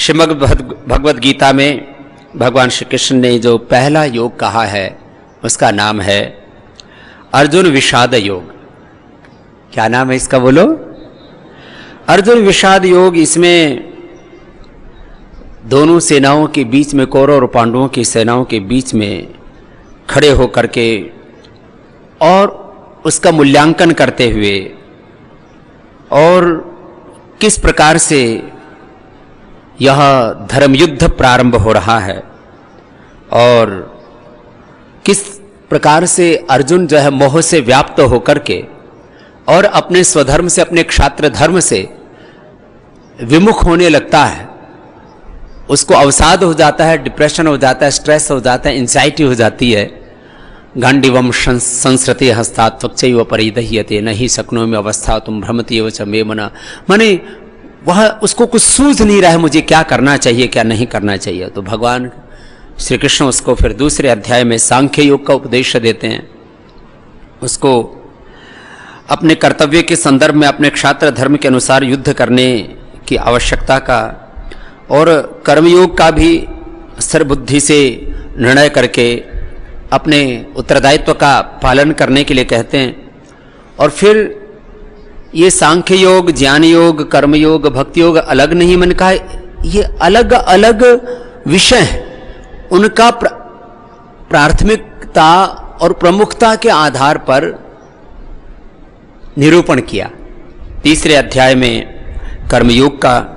श्रीमद् भगवद गीता में भगवान श्री कृष्ण ने जो पहला योग कहा है उसका नाम है अर्जुन विषाद योग। क्या नाम है इसका बोलो? अर्जुन विषाद योग। इसमें दोनों सेनाओं के बीच में, कौरव और पांडवों की सेनाओं के बीच में खड़े होकर के और उसका मूल्यांकन करते हुए और किस प्रकार से यह धर्मयुद्ध प्रारंभ हो रहा है और किस प्रकार से अर्जुन जो है मोह से व्याप्त होकर के और अपने स्वधर्म से, अपने क्षात्र धर्म से विमुख होने लगता है। उसको अवसाद हो जाता है, डिप्रेशन हो जाता है, स्ट्रेस हो जाता है, एंजाइटी हो जाती है। गांडीवम संस्कृति हस्तात्वक्चैव परिदह्यते नहीं शक्नोमि अवस्था तुम भ्रमति एव च मे मना। माने वह उसको कुछ सूझ नहीं रहा है, मुझे क्या करना चाहिए क्या नहीं करना चाहिए। तो भगवान श्री कृष्ण उसको फिर दूसरे अध्याय में सांख्य योग का उपदेश देते हैं। उसको अपने कर्तव्य के संदर्भ में अपने क्षात्र धर्म के अनुसार युद्ध करने की आवश्यकता का और कर्मयोग का भी स्थिर बुद्धि से निर्णय करके अपने उत्तरदायित्व का पालन करने के लिए कहते हैं। और फिर ये सांख्य योग, ज्ञान योग, कर्म योग, भक्ति योग अलग नहीं, मन का ये अलग अलग विषय हैं। उनका प्राथमिकता और प्रमुखता के आधार पर निरूपण किया। तीसरे अध्याय में कर्मयोग का,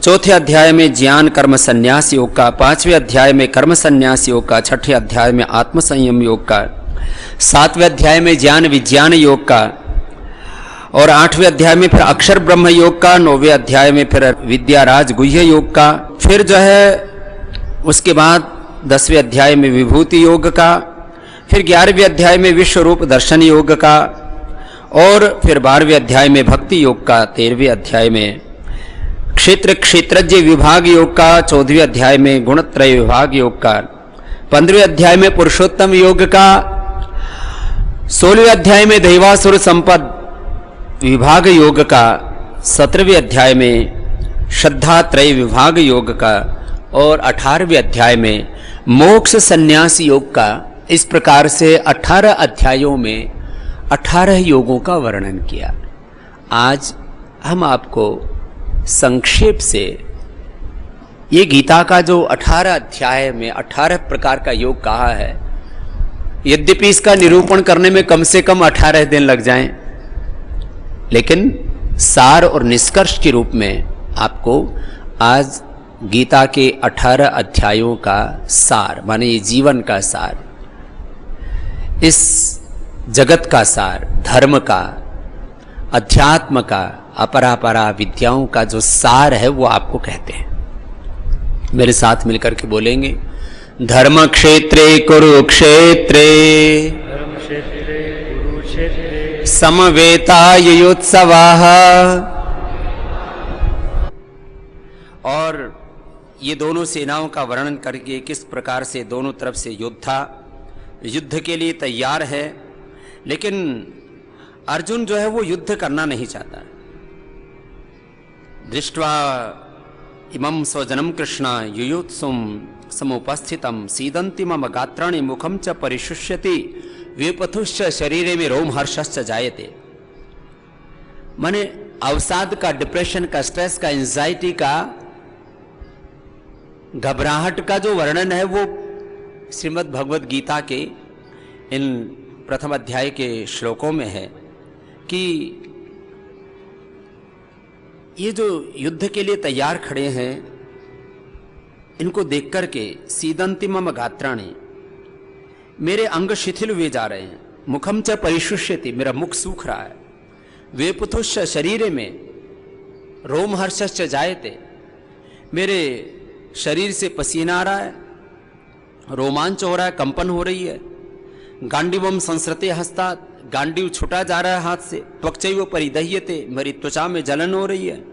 चौथे अध्याय में ज्ञान कर्म संन्यास योग का, पांचवें अध्याय में कर्म संन्यास योग का, छठे अध्याय में आत्म संयम योग का, सातवें अध्याय में ज्ञान विज्ञान योग का और आठवें अध्याय में फिर अक्षर ब्रह्म योग का, नौवें अध्याय में फिर विद्याराज गुह्य योग का, फिर जो है उसके बाद 10वें अध्याय में विभूति योग का, फिर 11वें अध्याय में विश्व रूप दर्शन योग का और फिर 12वें अध्याय में भक्ति योग का, 13वें अध्याय में क्षेत्र क्षेत्रज्ञ विभाग योग का, 14वें अध्याय में गुणत्रय विभाग योग का, 15वें अध्याय में पुरुषोत्तम योग का, 16वें अध्याय में दैवासुर संपद विभाग योग का, 17वें अध्याय में श्रद्धा त्रय विभाग योग का और 18वें अध्याय में मोक्ष संन्यास योग का। इस प्रकार से 18 अध्यायों में 18 योगों का वर्णन किया। आज हम आपको संक्षेप से ये गीता का जो 18 अध्याय में 18 प्रकार का योग कहा है, यद्यपि इसका निरूपण करने में कम से कम 18 दिन लग जाएं, लेकिन सार और निष्कर्ष के रूप में आपको आज गीता के 18 अध्यायों का सार, माने ये जीवन का सार, इस जगत का सार, धर्म का, अध्यात्म का, अपरापरा विद्याओं का जो सार है वो आपको कहते हैं। मेरे साथ मिलकर के बोलेंगे, धर्म क्षेत्रे कुरुक्षेत्रे समवेतायुत्सवाः। और ये दोनों सेनाओं का वर्णन करके किस प्रकार से दोनों तरफ से योद्धा युद्ध के लिए तैयार है, लेकिन अर्जुन जो है वो युद्ध करना नहीं चाहता। दृष्ट्वा इमं स्वजनम कृष्ण युयुत्सुम समुपस्थितम सीदंति मम गात्राणि मुखम च परिशुष्यति विपथुश्च शरीरे में रोमहर्षश्च जायते। माने अवसाद का, डिप्रेशन का, स्ट्रेस का, एंजाइटी का, घबराहट का जो वर्णन है वो श्रीमद् भगवद गीता के इन प्रथम अध्याय के श्लोकों में है कि ये जो युद्ध के लिए तैयार खड़े हैं, इनको देख करके सीदंति मम गात्राणि, मेरे अंग शिथिल हुए जा रहे हैं, मुखम च परिशुष्यति, मेरा मुख सूख रहा है, वेपुथुश्च शरीरे में रोमहर्षश्च जायते, मेरे शरीर से पसीना आ रहा है, रोमांच हो रहा है, कंपन हो रही है। गांडीवम संसृते हस्तात्, गांडीव छुटा जा रहा है हाथ से, त्वक्चैव परिदह्यते, मेरी त्वचा में जलन हो रही है।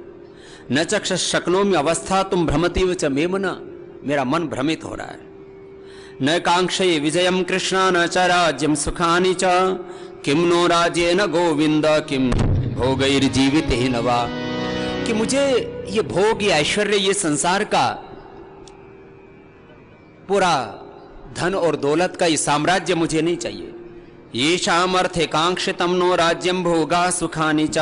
न चक्षुष शक्नोमि अवस्था तुम भ्रमतीव च मे मना, मेरा मन भ्रमित हो रहा है। न कांक्षये विजयम कृष्ण न च राज्यम सुखानि च, किम नो राज्येन गोविंद किम भोगैर्जीवितेन वा। कि मुझे ये भोग, ये ऐश्वर्य, ये संसार का पूरा धन और दौलत का ये साम्राज्य मुझे नहीं चाहिए। ये शामर्थे कांक्षितम नो राज्यम भोगा सुखानि च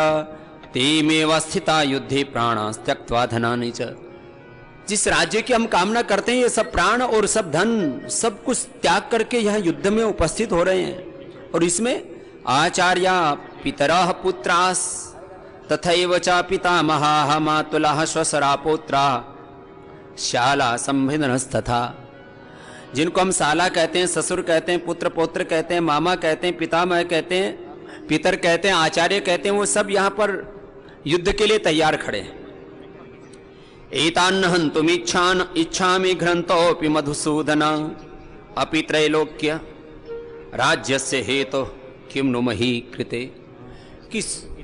तेमेव स्थिता युद्धे प्राणास त्यक्त्वा धनानि च। जिस राज्य की हम कामना करते हैं, ये सब प्राण और सब धन सब कुछ त्याग करके यहाँ युद्ध में उपस्थित हो रहे हैं। और इसमें आचार्या पितरः पुत्रास तथैव च पितामहाः मातुलः स्वसरा पौत्रा शाला संभिन्नस्तथा। जिनको हम साला कहते हैं, ससुर कहते हैं, पुत्र पौत्र कहते हैं, मामा कहते हैं, पितामह कहते हैं, पितर कहते हैं, आचार्य कहते हैं, वो सब यहाँ पर युद्ध के लिए तैयार खड़े हैं। एतान्न हन्तुम इच्छामि घ्रन्तोऽपि मधुसूदन अपि त्रैलोक्य राज्यस्य हेतु किम नु मही कृते। कि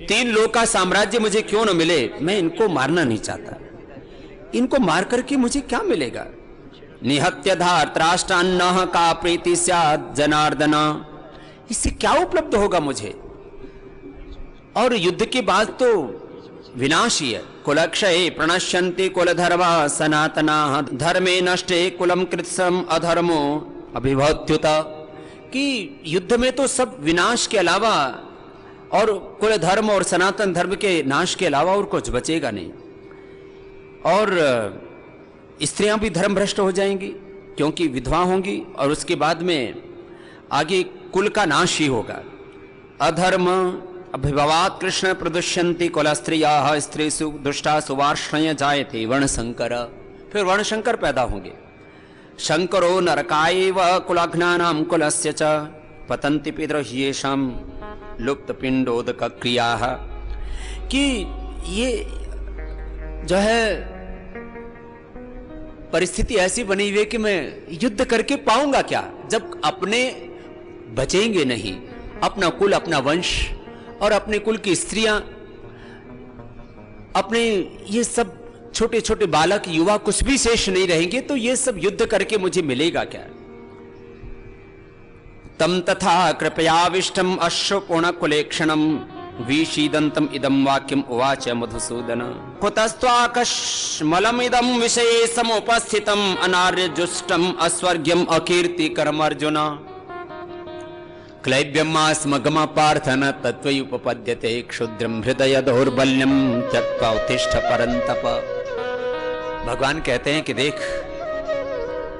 3 लोक का साम्राज्य मुझे क्यों न मिले, मैं इनको मारना नहीं चाहता। इनको मार करके मुझे क्या मिलेगा? निहत्य धार्तराष्ट्रान्नः का प्रीति स्यात् जनार्दन। इससे क्या उपलब्ध होगा मुझे? और युद्ध के बाद तो विनाश ही है। कुलक्षये प्रणश्यन्ति कुलधर्मा सनातनाः धर्मे नष्टे कुलम कृत्सम अधर्मो अभिभूत्युत। कि युद्ध में तो सब विनाश के अलावा और कुल धर्म और सनातन धर्म के नाश के अलावा और कुछ बचेगा नहीं। और स्त्रियां भी धर्म भ्रष्ट हो जाएंगी क्योंकि विधवा होंगी, और उसके बाद में आगे कुल का नाश ही होगा। अधर्म अभिभवात् कृष्ण प्रदुष्यन्ति कुल स्त्रियाः स्त्रीषु दुष्टा सुवार्ष्णय जायते वर्णशंकर। फिर वर्णशंकर पैदा होंगे। शंकरो नरकायैव कुलाघ्नानां कुलस्य च पतन्ति पितरह्येषां लुप्त पिंडोदक क्रियाः। कि ये जो है परिस्थिति ऐसी बनी हुई है कि मैं युद्ध करके पाऊंगा क्या, जब अपने बचेंगे नहीं, अपना कुल, अपना वंश और अपने कुल की स्त्रियां, अपने ये सब छोटे छोटे बालक युवा कुछ भी शेष नहीं रहेंगे, तो ये सब युद्ध करके मुझे मिलेगा क्या? तम तथा कृपयाविष्टम अश्वपूर्ण कुलेक्षणम विशीदंतम इदम वाक्यम उवाच मधुसूदन। कुतस्त्वाकश्मलम इदम विषये समुपस्थितम अनार्यजुष्टम अस्वर्ग्यम अकीर्तिकरम अर्जुन। क्लैब्यमास्मगम पार्थन तत्त्वयुपपद्यते क्षुद्रम हृदय दौर्बल्यम त्यक्त्वा उत्तिष्ठ परंतप। भगवान कहते हैं कि देख,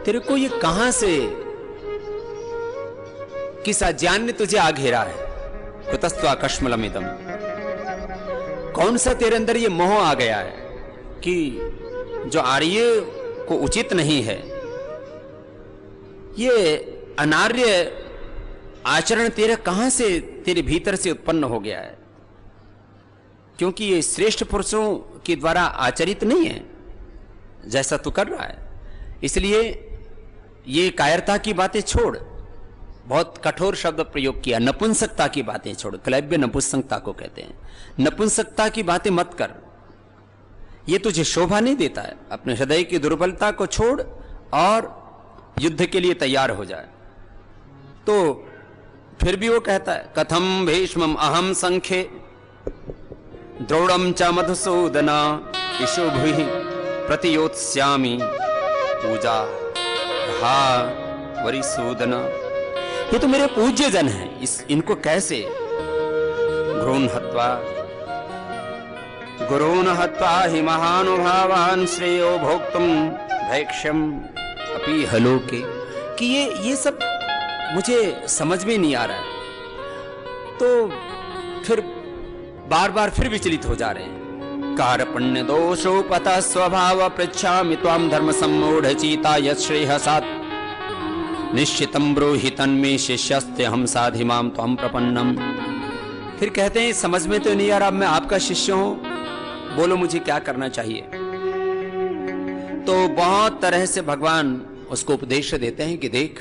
तेरे को ये कहां से, किस अज्ञान ने तुझे आ घेरा है? कुतस्त्वाकश्मलमिदम, कौन सा तेरे अंदर ये मोह आ गया है कि जो आर्य को उचित नहीं है, ये अनार्य आचरण तेरा कहां से तेरे भीतर से उत्पन्न हो गया है? क्योंकि ये श्रेष्ठ पुरुषों के द्वारा आचरित नहीं है जैसा तू कर रहा है। इसलिए ये कायरता की बातें छोड़, बहुत कठोर शब्द प्रयोग किया, नपुंसकता की बातें छोड़। क्लैब्य नपुंसकता को कहते हैं। नपुंसकता की बातें मत कर, ये तुझे शोभा नहीं देता है। अपने हृदय की दुर्बलता को छोड़ और युद्ध के लिए तैयार हो जाए। तो फिर भी वो कहता है, कथम भीष्मम अहम संख्ये द्रोणम च मधुसूदन इशुभि प्रतियोत्स्यामि पूजा हा वरिसूदन। ये तो मेरे पूज्य जन हैं, इनको कैसे? गुरून् हत्वा हि महानुभावान् श्रेयो भोक्तुम भैक्ष्यम अपि हलोके। कि ये सब मुझे समझ में नहीं आ रहा है। तो फिर बार बार फिर विचलित हो जा रहे हैं। कारपण्य दोषोपतः स्वभाव पृच्छामि त्वां धर्म सम्मूढ़ चीता यश्रेयसात् निश्चितम ब्रूहि तन्मे शिष्यस्ते हम साधि माम त्वं प्रपन्नम। फिर कहते हैं समझ में तो नहीं आ रहा, मैं आपका शिष्य हूं, बोलो मुझे क्या करना चाहिए। तो बहुत तरह से भगवान उसको उपदेश देते हैं कि देख,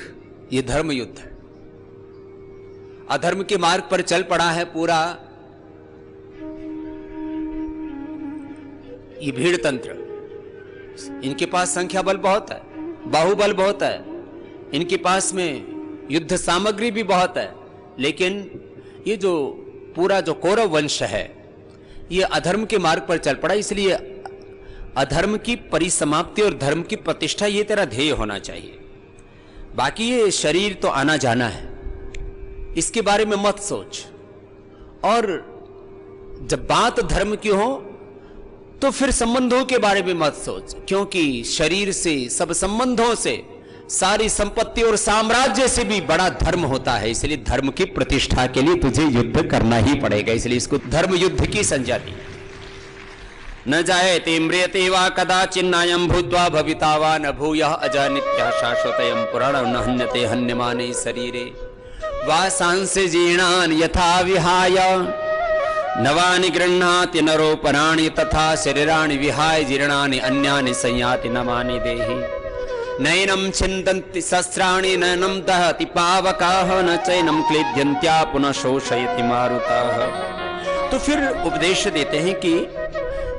ये धर्म युद्ध है, अधर्म के मार्ग पर चल पड़ा है पूरा ये भीड़ तंत्र। इनके पास संख्या बल बहुत है, बाहुबल बहुत है, इनके पास में युद्ध सामग्री भी बहुत है, लेकिन ये जो पूरा जो कौरव वंश है ये अधर्म के मार्ग पर चल पड़ा। इसलिए अधर्म की परिसमाप्ति और धर्म की प्रतिष्ठा, ये तेरा ध्येय होना चाहिए। बाकी ये शरीर तो आना जाना है, इसके बारे में मत सोच। और जब बात धर्म की हो तो फिर संबंधों के बारे में मत सोच, क्योंकि शरीर से, सब संबंधों से, सारी संपत्ति और साम्राज्य से भी बड़ा धर्म होता है। इसलिए धर्म की प्रतिष्ठा के लिए तुझे युद्ध करना ही पड़ेगा। इसलिए इसको धर्म युद्ध की संज्ञा दी। न जायते म्रियते वा कदाचिन्नायं भूत्वा भविता वा न भूयः अजानित्यः शाश्वतयं पुराणं न हन्यते हन्यमाने शरीरे वासांसि जीर्णानि यथा विहाय नवानि गृह्णाति नरोपराणि तथा शरीराणि विहाय जीर्णानि अन्यानि संयाति नमानि देहि नैनं छिन्दन्ति शस्त्राणि नैनं दहति पावकाः न चैनं क्लेद्यन्त्या पुनः शोषयति मारुताः। तो फिर उपदेश देते हैं कि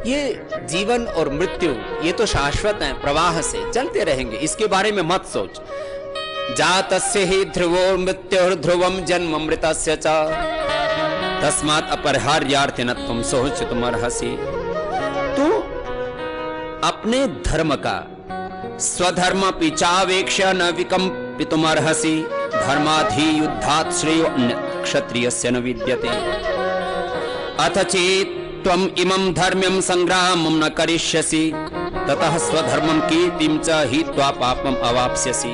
ये जीवन और मृत्यु ये तो शाश्वत है, प्रवाह से चलते रहेंगे, इसके बारे में मत सोच। जातस्य हि ध्रुवो मृत्युर्ध्रुवं जन्म मृतस्य च तस्मात् अपरिहार्यार्थिन त्वं सोचितुमर्हसि। तू अपने धर्म का स्वधर्म पिचावेक्ष्य न विकम्पितुमर्हसि धर्माधि युद्धात् श्रेयो क्षत्रियस्य न विद्यते अथ चेत् त्वम् इमं धर्म्यं संग्रामं न करिष्यसि ततः स्वधर्मं कीर्तिं च हित्वा पापम अवाप्स्यसि।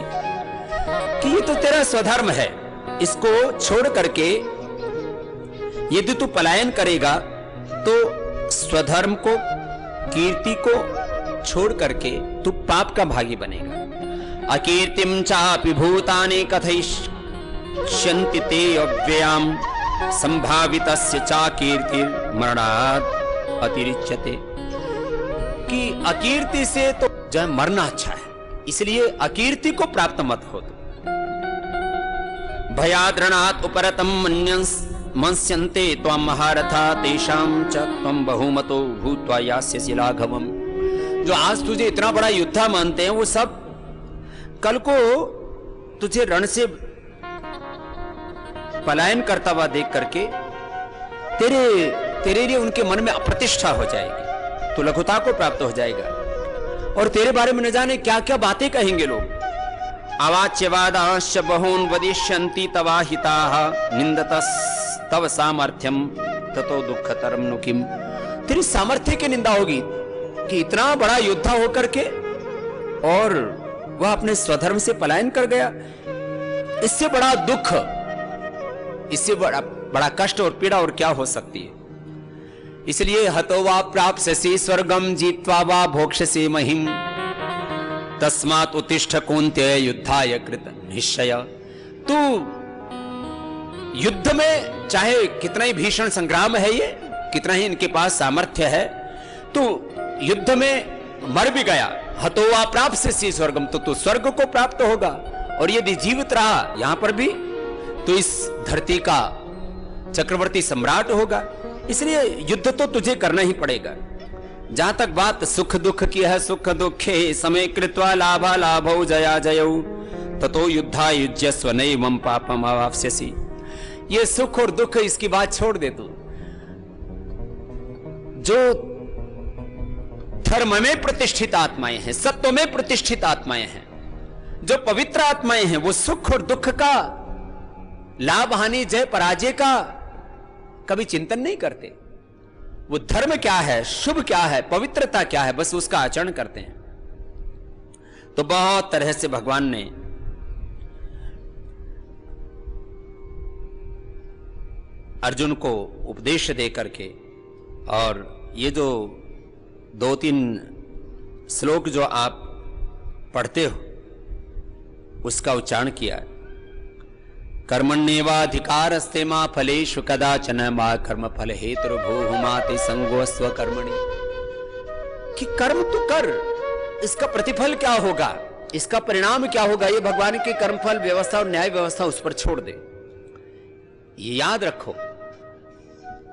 कि ये तो तेरा स्वधर्म है, इसको छोड़ करके यदि तू पलायन करेगा तो स्वधर्म को, कीर्ति को छोड़ करके तू पाप का भागी बनेगा। अकीर्तिम चापि भूतानि कथयिष्यन्ति ते अव्ययाम संभावितस्य चा कीर्तिर मरणात् अतिरिच्यते। कि अकीर्ति से तो जो है मरना अच्छा है, इसलिए अकीर्ति को प्राप्त मत हो। भयाद्रणात् उपरतम मंस्यन्ते त्वां महारथा तेषां च त्वं बहुमतो भूत्वा यास्यसि लाघवम्। जो आज तुझे इतना बड़ा योद्धा मानते हैं वो सब कल को तुझे रण से पलायन करता हुआ देख करके तेरे लिए उनके मन में अप्रतिष्ठा हो जाएगी, तो लघुता को प्राप्त हो जाएगा और तेरे बारे में न जाने क्या क्या बातें कहेंगे लोग। अवाच्यवादाश्च बहून् वदिष्यन्ति तवाहिताः निन्दतस्तव सामर्थ्यम ततो दुःखतरं नु किम्। तेरी सामर्थ्य की निंदा होगी कि इतना बड़ा योद्धा होकर के और वह अपने स्वधर्म से पलायन कर गया। इससे बड़ा दुख, इससे बड़ा कष्ट और पीड़ा और क्या हो सकती है। इसलिए हतो वा प्राप्स्यसि स्वर्गम जीत्वा वा भोक्ष्यसि महिम तस्मात् उत्तिष्ठ कौन्तेय युद्धाय कृत निश्चय। तू युद्ध में चाहे कितना ही भीषण संग्राम है, ये कितना ही इनके पास सामर्थ्य है, तो युद्ध में मर भी गया, हतो वा प्राप्स्यसि स्वर्गम, तो तू स्वर्ग को प्राप्त होगा। और यदि जीवित रहा यहां पर भी तो इस धरती का चक्रवर्ती सम्राट होगा। इसलिए युद्ध तो तुझे करना ही पड़ेगा। जहां तक बात सुख दुख की है, सुख दुखे समय कृत्वा लाभा लाभौ जया जयौ ततो युद्धा युज्यस्व नैवं पापम अवाप्स्यसि। ये सुख और दुख इसकी बात छोड़ दे तू। जो धर्म में प्रतिष्ठित आत्माएं हैं, सत्व में प्रतिष्ठित आत्माएं हैं, जो पवित्र आत्माएं हैं, वो सुख और दुख का, लाभ हानि जय पराजय का कभी चिंतन नहीं करते। वो धर्म क्या है, शुभ क्या है, पवित्रता क्या है, बस उसका आचरण करते हैं। तो बहुत तरह से भगवान ने अर्जुन को उपदेश दे करके, और ये जो 2-3 श्लोक जो आप पढ़ते हो उसका उच्चारण किया। कर्मण्येवाधिकारस्ते मा फलेषु कदाचन मा कर्म फल हेतुर्भूः मा ते संगोऽस्व कर्मणि। कि कर्म तो कर, इसका प्रतिफल क्या होगा, इसका परिणाम क्या होगा, ये भगवान की कर्मफल व्यवस्था और न्याय व्यवस्था उस पर छोड़ दे। ये याद रखो,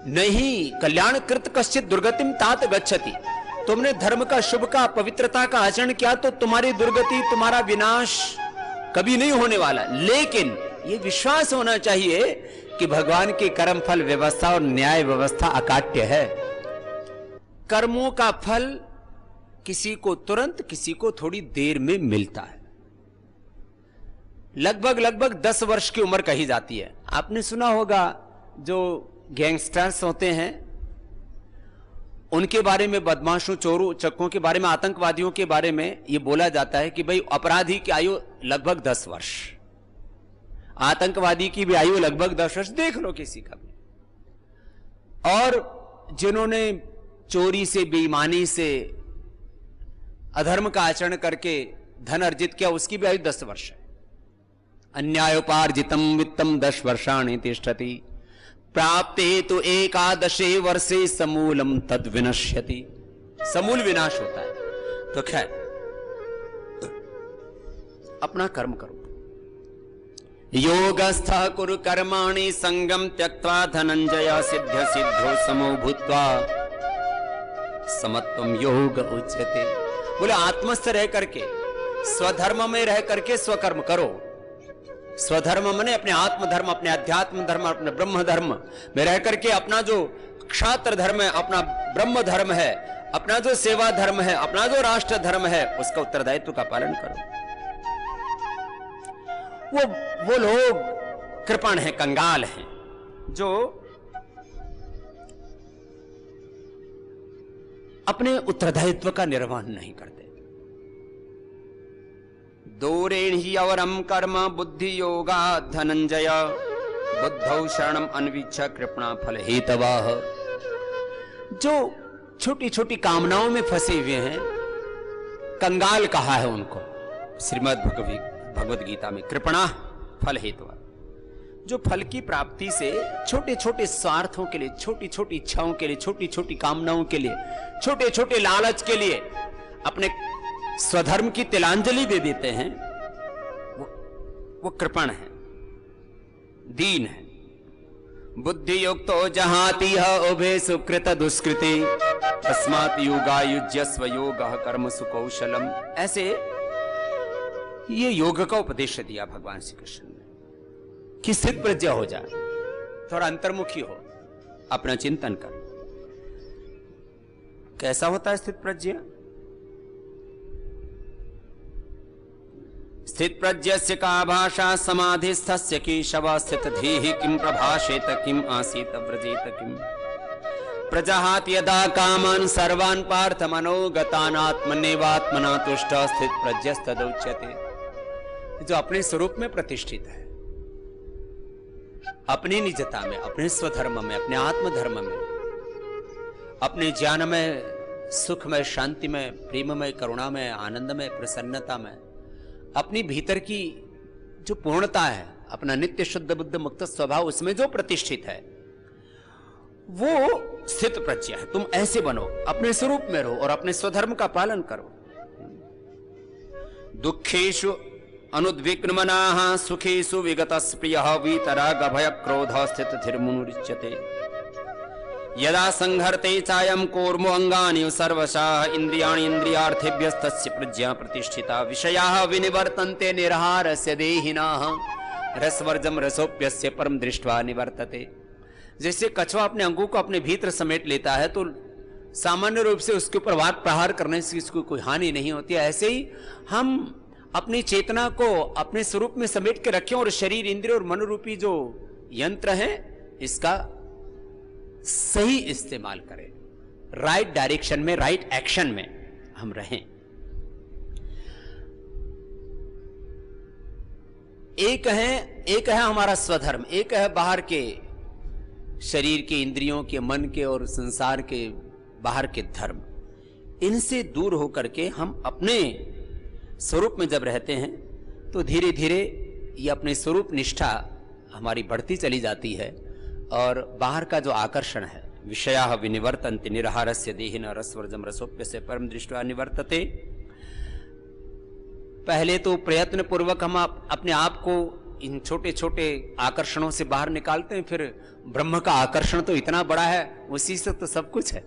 नहीं कल्याण कृत कश्चित दुर्गतिम तात गच्छति। तुमने धर्म का, शुभ का, पवित्रता का आचरण किया तो तुम्हारी दुर्गति, तुम्हारा विनाश कभी नहीं होने वाला। लेकिन ये विश्वास होना चाहिए कि भगवान की कर्मफल व्यवस्था और न्याय व्यवस्था अकाट्य है। कर्मों का फल किसी को तुरंत, किसी को थोड़ी देर में मिलता है। लगभग 10 वर्ष की उम्र कही जाती है। आपने सुना होगा जो गैंगस्टर्स होते हैं उनके बारे में, बदमाशों, चोरों, चक्कों के बारे में, आतंकवादियों के बारे में यह बोला जाता है कि भाई अपराधी की आयु लगभग 10 वर्ष, आतंकवादी की भी आयु लगभग 10 वर्ष, देख लो किसी का भी। और जिन्होंने चोरी से, बेईमानी से, अधर्म का आचरण करके धन अर्जित किया, उसकी भी आयु 10 वर्ष है। अन्यायोपार्जितम वित्तम 10 वर्षाणि तिष्ठति, प्राप्ते तो 11 वर्षे समूलम तद विनश्यति। समूल विनाश होता है। तो खैर, अपना कर्म करो। योगस्थ कुरु कर्माणि संगम त्यक्त्वा धनंजय सिद्ध सिद्धो समो भूत्वा समत्वम योग उच्यते। बोले आत्मस्थ रह करके, स्वधर्म में रह करके स्वकर्म करो। स्वधर्म माने अपने आत्मधर्म, अपने अध्यात्म धर्म, अपने ब्रह्म धर्म में रह करके अपना जो क्षात्र धर्म है, अपना ब्रह्म धर्म है, अपना जो सेवा धर्म है, अपना जो राष्ट्र धर्म है, उसका उत्तरदायित्व का पालन करो। वो लोग कृपण हैं, कंगाल हैं, जो अपने उत्तरदायित्व का निर्वहन नहीं करते। दूरेण ही अवरम कर्म बुद्धि योगा धनंजय बुद्धौ शरणम अन्विच्छ कृपणा फल हेतवाह। जो छोटी छोटी कामनाओं में फंसे हुए हैं, कंगाल कहा है उनको श्रीमद् भगवद गीता में, कृपणा फल हेतवा। जो फल की प्राप्ति से छोटे छोटे स्वार्थों के लिए, छोटी छोटी इच्छाओं के लिए, छोटी छोटी कामनाओं के लिए, छोटे छोटे लालच के लिए अपने स्वधर्म की तिलांजलि दे देते हैं, वो कृपण है, दीन है। बुद्धि युक्तो जहाति उभे सुकृत दुष्कृति तस्मात् योगायुज्यस्व योगः कर्म सुकौशलम। ऐसे ये योग का उपदेश दिया भगवान श्री कृष्ण ने कि स्थित प्रज्ञ हो जाए, थोड़ा अंतर्मुखी हो, अपना चिंतन कर। कैसा होता है स्थित प्रज्ञ? स्थित प्रज्ञस्य का भाषा समाधिस्थस्य केशव स्थित धीहि किम प्रभाषेत किम आसीत व्रजेत किम प्रजहात यदा कामान सर्वान् पार्थ मनोगतान् आत्मनेवात्मना तुष्ट स्थित प्रज्ञस्तदुच्यते। जो अपने स्वरूप में प्रतिष्ठित है, अपनी निजता में, अपने स्वधर्म में, अपने आत्मधर्म में, अपने ज्ञान में, सुख में, शांति में, प्रेम में, करुणा में, आनंद में, प्रसन्नता में, अपनी भीतर की जो पूर्णता है, अपना नित्य शुद्ध बुद्ध मुक्त स्वभाव, उसमें जो प्रतिष्ठित है, वो स्थित प्रज्ञ है। तुम ऐसे बनो, अपने स्वरूप में रहो और अपने स्वधर्म का पालन करो। दुखेषु अनुद्विग्नमनाः सुखेषु विगतस्प्रियः वीतराग भय क्रोध स्थित धीर्मुच्यते। यदा संहरते चायं कूर्मो अंगानि सर्वशः इंद्रियाणि इंद्रियार्थेभ्यस्तस्य प्रज्ञा प्रतिष्ठिता विषयाः विनिवर्तन्ते निरहारस्य देहिनः रसवर्जम रसोप्यस्य परम दृष्ट्वा निवर्तते। जैसे कछुआ अपने अंगों को अपने भीतर समेट लेता है तो सामान्य रूप से उसके ऊपर वार प्रहार करने से इसको कोई हानि नहीं होती है, ऐसे ही हम अपनी चेतना को अपने स्वरूप में समेट के रखें और शरीर, इंद्रिय और मनोरूपी जो यंत्र है इसका सही इस्तेमाल करें, राइट डायरेक्शन में, राइट एक्शन में हम रहें। एक है हमारा स्वधर्म, एक है बाहर के शरीर के, इंद्रियों के, मन के और संसार के बाहर के धर्म। इनसे दूर होकर के हम अपने स्वरूप में जब रहते हैं तो धीरे धीरे ये अपने स्वरूप निष्ठा हमारी बढ़ती चली जाती है और बाहर का जो आकर्षण है, विषयाः विनिवर्तन्ते निरहारस्य देहिनः रसवर्जम रसोप्यस्य परम दृष्ट्वा निवर्तते। पहले तो प्रयत्न पूर्वक हम अपने आप को इन छोटे छोटे आकर्षणों से बाहर निकालते हैं, फिर ब्रह्म का आकर्षण तो इतना बड़ा है, उसी से तो सब कुछ है।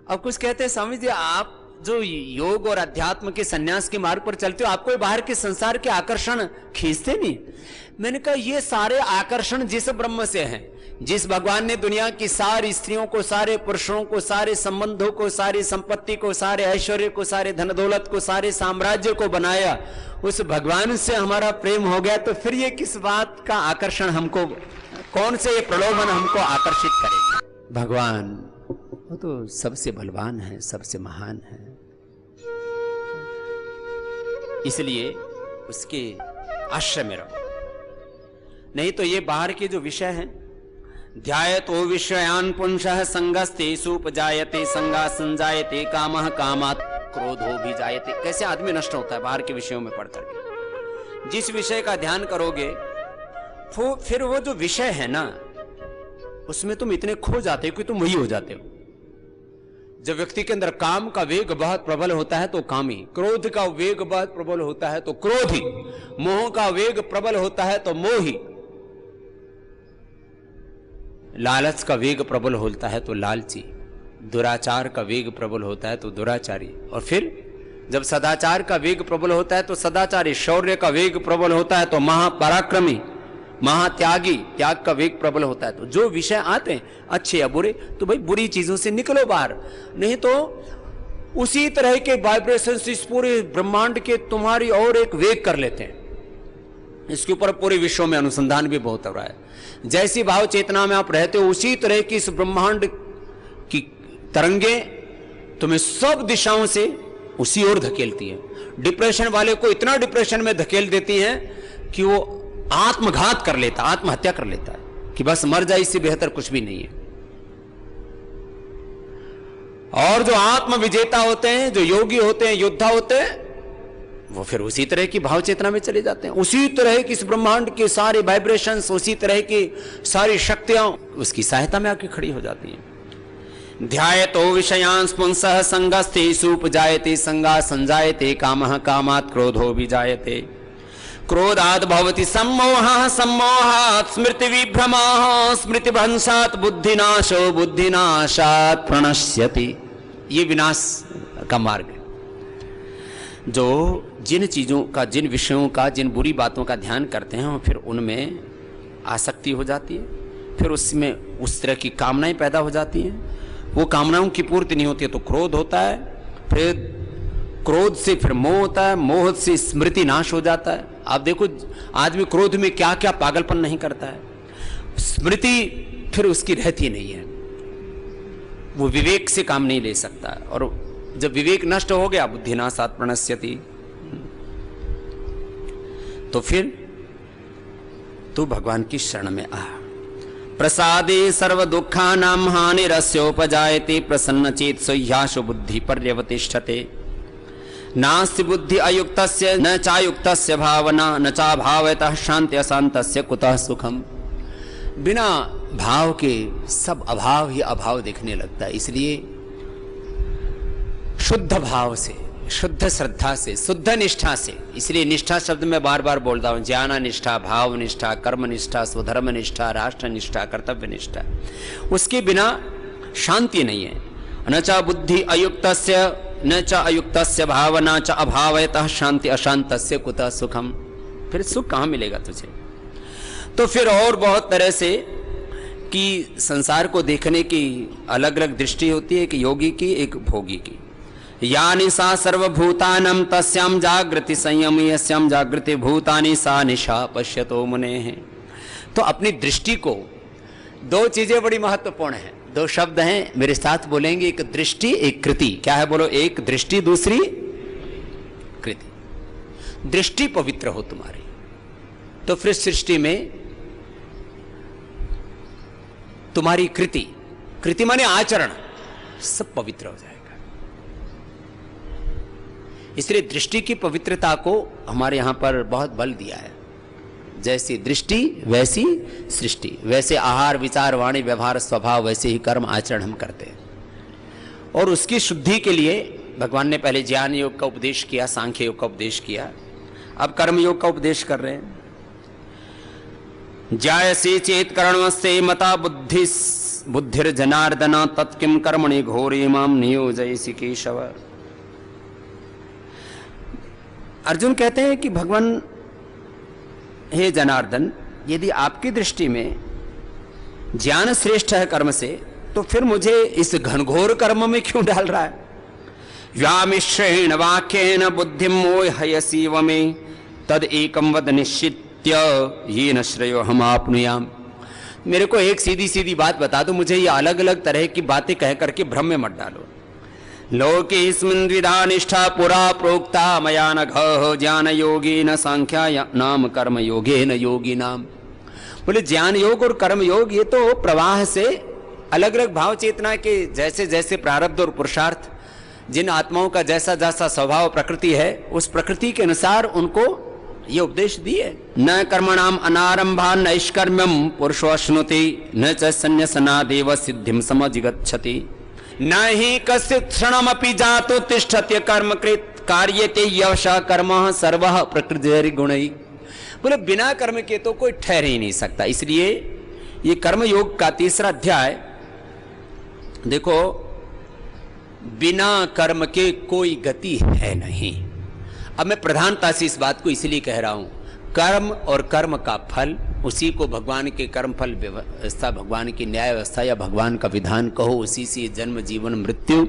अब कुछ कहते हैं स्वामी जी आप जो योग और अध्यात्म के सन्यास के मार्ग पर चलते हो, आपको बाहर के संसार के आकर्षण खींचते नहीं। मैंने कहा ये सारे आकर्षण जिस ब्रह्म से हैं, जिस भगवान ने दुनिया की सारी स्त्रियों को, सारे पुरुषों को, सारे संबंधों को, सारी संपत्ति को, सारे ऐश्वर्य को, सारे धन दौलत को, सारे साम्राज्य को बनाया, उस भगवान से हमारा प्रेम हो गया, तो फिर ये किस बात का आकर्षण हमको, कौन से ये प्रलोभन हमको आकर्षित करेगा? भगवान वो तो सबसे बलवान है, सबसे महान है, इसलिए उसके आश्रय में रहो। नहीं तो ये बाहर के जो विषय हैं, ध्यायतो विषयान पुंसः संगस्तेषु उपजायते संगा संजायते कामः कामात् क्रोधो भी जायते। कैसे आदमी नष्ट होता है बाहर के विषयों में पढ़ करके। जिस विषय का ध्यान करोगे फिर वो जो विषय है ना, उसमें तुम इतने खो जाते हो कि तुम वही हो जाते हो। जब व्यक्ति के अंदर काम का वेग बहुत प्रबल होता है तो कामी, क्रोध का वेग बहुत प्रबल होता है तो क्रोधी, मोह का वेग प्रबल होता है तो मोही, लालच का वेग प्रबल होता है तो लालची, दुराचार का वेग प्रबल होता है तो दुराचारी, और फिर जब सदाचार का वेग प्रबल होता है तो सदाचारी, शौर्य का वेग प्रबल होता है तो महापराक्रमी, महात्यागी, त्याग का वेग प्रबल होता है। तो जो विषय आते हैं अच्छे या बुरे, तो भाई बुरी चीजों से निकलो बाहर, नहीं तो उसी तरह के वाइब्रेशंस इस पूरे ब्रह्मांड के तुम्हारी और एक वेग कर लेते हैं। इसके ऊपर पूरे विश्व में अनुसंधान भी बहुत हो रहा है। जैसी भाव चेतना में आप रहते हो, उसी तरह की इस ब्रह्मांड की तरंगे तुम्हें सब दिशाओं से उसी ओर धकेलती है। डिप्रेशन वाले को इतना डिप्रेशन में धकेल देती हैं कि वो आत्मघात कर लेता, आत्महत्या कर लेता है कि बस मर जाए, इससे बेहतर कुछ भी नहीं है। और जो आत्म विजेता होते हैं, जो योगी होते हैं, योद्धा होते हैं, वो फिर उसी तरह की भाव चेतना में चले जाते हैं। उसी तरह की इस ब्रह्मांड के सारे वाइब्रेशंस, उसी तरह की सारी शक्तियां उसकी सहायता में आके खड़ी हो जाती हैं। ध्यायतो विषयांस पुंसः संगस्तेषु उपजायते संगा संजायते कामः कामात् क्रोधो विजायते क्रोधात् भवति सम्मोहः सम्मोहात् स्मृति विभ्रमः स्मृति भ्रंशात् बुद्धिनाशो बुद्धिनाशात् प्रणश्यति। ये विनाश का मार्ग है। जो जिन चीजों का, जिन विषयों का, जिन बुरी बातों का ध्यान करते हैं, फिर उनमें आसक्ति हो जाती है, फिर उसमें उस तरह की कामनाएं पैदा हो जाती हैं। वो कामनाओं की पूर्ति नहीं होती है तो क्रोध होता है, फिर क्रोध से फिर मोह होता है, मोह से स्मृति नाश हो जाता है। आप देखो आदमी क्रोध में क्या क्या पागलपन नहीं करता है, स्मृति फिर उसकी रहती नहीं है, वो विवेक से काम नहीं ले सकता। और जब विवेक नष्ट हो गया, बुद्धिनाशात् प्रणश्यति, तो फिर तू भगवान की शरण में आ। प्रसादे सर्व दुखानां हानिरस्योपजायते प्रसन्न चेत सह्याशु बुद्धि पर्यवतिष्ठते नास्ति बुद्धि अयुक्तस्य न चायुक्तस्य भावना न चा भावतः शांति अशांतस्य कुतः सुखम। बिना भाव के सब अभाव ही अभाव दिखने लगता है। इसलिए शुद्ध भाव से, शुद्ध श्रद्धा से, शुद्ध निष्ठा से, इसलिए निष्ठा शब्द में बार बार बोलता हूं, ज्ञान निष्ठा, भाव निष्ठा, कर्म निष्ठा, स्वधर्म निष्ठा, राष्ट्र निष्ठा, कर्तव्य निष्ठा, उसके बिना शांति नहीं है। न च बुद्धि अयुक्तस्य न च अयुक्तस्य भावना च अभावतः शांति अशांतस्य कुतः सुखम। फिर सुख कहां मिलेगा तुझे? तो फिर और बहुत तरह से कि संसार को देखने की अलग अलग दृष्टि होती है, एक योगी की, एक भोगी की। या निशा सर्वभूतानां तस्यां जागृति संयमी यस्यां जागृति भूतानि सा निशा पश्यतो मुनेः। तो अपनी दृष्टि को, दो चीजें बड़ी महत्वपूर्ण हैं, दो शब्द हैं, मेरे साथ बोलेंगे, एक दृष्टि एक कृति। क्या है बोलो? एक दृष्टि, दूसरी कृति। दृष्टि पवित्र हो तुम्हारी तो फिर सृष्टि में तुम्हारी कृति, कृति माने आचरण, सब पवित्र हो जाएगा। इसलिए दृष्टि की पवित्रता को हमारे यहां पर बहुत बल दिया है। जैसी दृष्टि वैसी सृष्टि, वैसे आहार विचार वाणी व्यवहार स्वभाव, वैसे ही कर्म आचरण हम करते हैं। और उसकी शुद्धि के लिए भगवान ने पहले ज्ञान योग का उपदेश किया, सांख्य योग का उपदेश किया, अब कर्म योग का उपदेश कर रहे हैं। जायसी चेत कर्मस्ते मता बुद्धिर्जनार्दन तत्किम कर्मणि घोरे माम नियोजयसि केशव। अर्जुन कहते हैं कि भगवान, हे जनार्दन, यदि आपकी दृष्टि में ज्ञान श्रेष्ठ है कर्म से, तो फिर मुझे इस घनघोर कर्म में क्यों डाल रहा है? व्यामिश्रेण वाक्येन बुद्धिम मोहयसीव में तद एकम वद निश्चित्य ये न श्रेयो हम आपनुयाम। मेरे को एक सीधी सीधी बात बता दो, मुझे ये अलग अलग तरह की बातें कह करके भ्रम में मत डालो। लोकेस्मिन् द्विधा निष्ठा पुरा प्रोक्ता मया नघ ज्ञान योगी न सांख्या नाम कर्म योगे न योगी नाम। बोले ज्ञान योग और कर्म योग ये तो प्रवाह से अलग अलग भाव चेतना के जैसे जैसे प्रारब्ध और पुरुषार्थ, जिन आत्माओं का जैसा जैसा स्वभाव प्रकृति है, उस प्रकृति के अनुसार उनको ये उपदेश दिए। न कर्मणाम अनारंभा नैष्कर्म्यम पुरुषो अश्नुति न च संन्यासनादेव सिद्धिम समजिगच्छति न हि कस्य क्षणमपि जातो तिष्ठत्य कर्मकृत कार्यते यवशः कर्मः सर्वः प्रकृतिर्गुणैः गुणैः। बोले बिना कर्म के तो कोई ठहर ही नहीं सकता। इसलिए ये कर्म योग का 3रा अध्याय देखो, बिना कर्म के कोई गति है नहीं। अब मैं प्रधानता से इस बात को इसलिए कह रहा हूं, कर्म और कर्म का फल, उसी को भगवान के कर्म फल व्यवस्था, भगवान की न्याय व्यवस्था या भगवान का विधान कहो, उसी से जन्म जीवन मृत्यु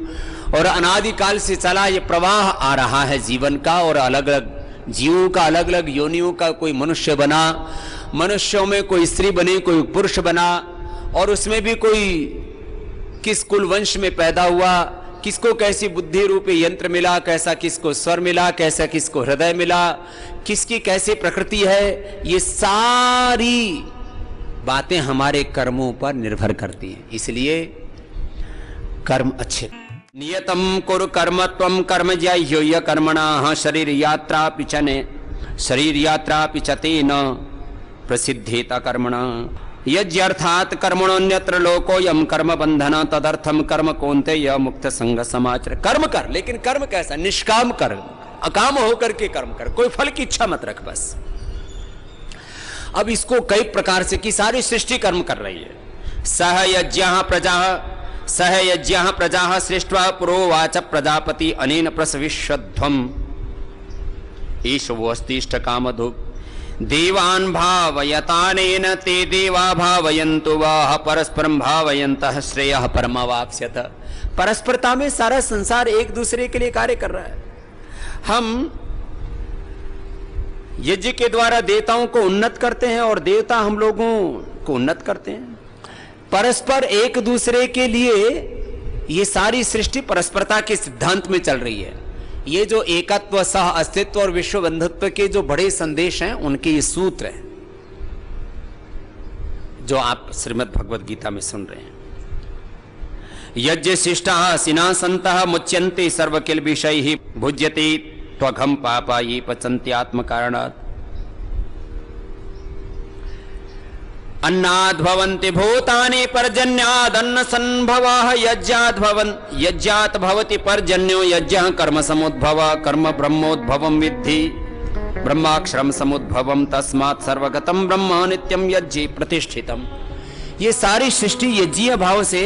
और अनादिकाल से चला ये प्रवाह आ रहा है जीवन का। और अलग अलग जीवों का, अलग अलग योनियों का, कोई मनुष्य बना, मनुष्यों में कोई स्त्री बनी, कोई पुरुष बना, और उसमें भी कोई किस कुल वंश में पैदा हुआ, किसको कैसी बुद्धि रूपी यंत्र मिला, कैसा किसको स्वर मिला, कैसा किसको हृदय मिला, किसकी कैसी प्रकृति है, ये सारी बातें हमारे कर्मों पर निर्भर करती हैं। इसलिए कर्म अच्छे। नियतम कुरु कर्म त्वं कर्म ज्याह्य कर्मणा शरीर यात्रा पिचने शरीर यात्रा पिचते न प्रसिद्धेता कर्मणा यज्ञर्थात कर्मणोन्यत्र लोकोयम कर्म बंधन तदर्थम कर्म कौन्तेय मुक्त संग समाचर। कर्म कर, लेकिन कर्म कैसा? निष्काम कर, अकाम होकर के कर्म कर, कोई फल की इच्छा मत रख बस। अब इसको कई प्रकार से कि सारी सृष्टि कर्म कर रही है। सह यज्ञ प्रजा सृष्ट्वा पुरोवाच प्रजापति अनेन प्रसविष्वध्वम् ईशवोस्तिष्ठ कामधुक् देवान् भावयतानेन ते देवा भावयन्तु वाह परस्परं भावयन्तः श्रेयः परमावाप्स्यत। परस्परता में सारा संसार एक दूसरे के लिए कार्य कर रहा है। हम यज्ञ के द्वारा देवताओं को उन्नत करते हैं और देवता हम लोगों को उन्नत करते हैं। परस्पर एक दूसरे के लिए ये सारी सृष्टि परस्परता के सिद्धांत में चल रही है। ये जो एकत्व, सह अस्तित्व और विश्व बंधुत्व के जो बड़े संदेश हैं, उनके ये सूत्र हैं जो आप श्रीमद् भगवद गीता में सुन रहे हैं। यज्ञ शिष्टाः सिनासन्तः मुच्यन्ते सर्वकिल विषयैः भुज्यते त्वघं पापा ये पचन्ति आत्मकारणात् अन्नाद् भवन्ति भूतानि पर्जन्यादन्न संभवः यज्ञात् भवति पर्जन्यो यज्ञः कर्म समुद्भवः कर्म ब्रह्मोद्भवं विद्धि ब्रह्माक्षरम समुद्भवम तस्मात् सर्वगतम ब्रह्म नित्यम यज्ञे प्रतिष्ठितम। ये सारी सृष्टि यज्ञीय भाव से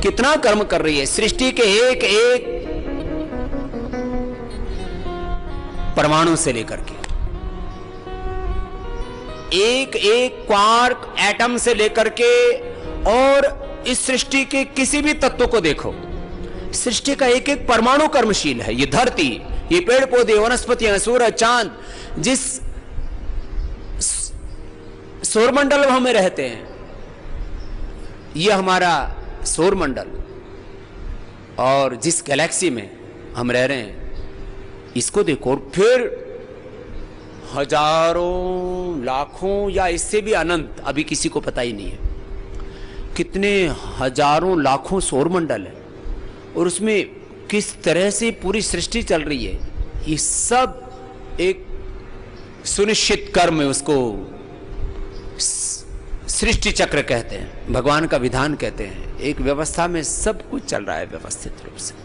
कितना कर्म कर रही है। सृष्टि के एक एक परमाणु से लेकर के एक एक क्वार्क एटम से लेकर के और इस सृष्टि के किसी भी तत्व को देखो, सृष्टि का एक एक परमाणु कर्मशील है। ये धरती, ये पेड़ पौधे, वनस्पतियां, सूरज, चांद, जिस सौरमंडल में रहते हैं, ये हमारा सौरमंडल, और जिस गैलेक्सी में हम रह रहे हैं इसको देखो। और फिर हजारों, लाखों या इससे भी अनंत, अभी किसी को पता ही नहीं है कितने हजारों लाखों सौरमंडल है, और उसमें किस तरह से पूरी सृष्टि चल रही है। ये सब एक सुनिश्चित कर्म है, उसको सृष्टि चक्र कहते हैं, भगवान का विधान कहते हैं। एक व्यवस्था में सब कुछ चल रहा है व्यवस्थित रूप से।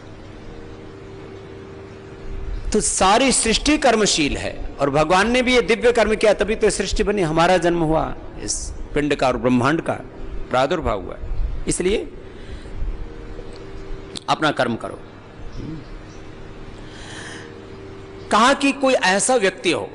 तो सारी सृष्टि कर्मशील है, और भगवान ने भी ये दिव्य कर्म किया, तभी तो सृष्टि बनी, हमारा जन्म हुआ, इस पिंड का और ब्रह्मांड का प्रादुर्भाव हुआ। इसलिए अपना कर्म करो। कहा कि कोई ऐसा व्यक्ति हो,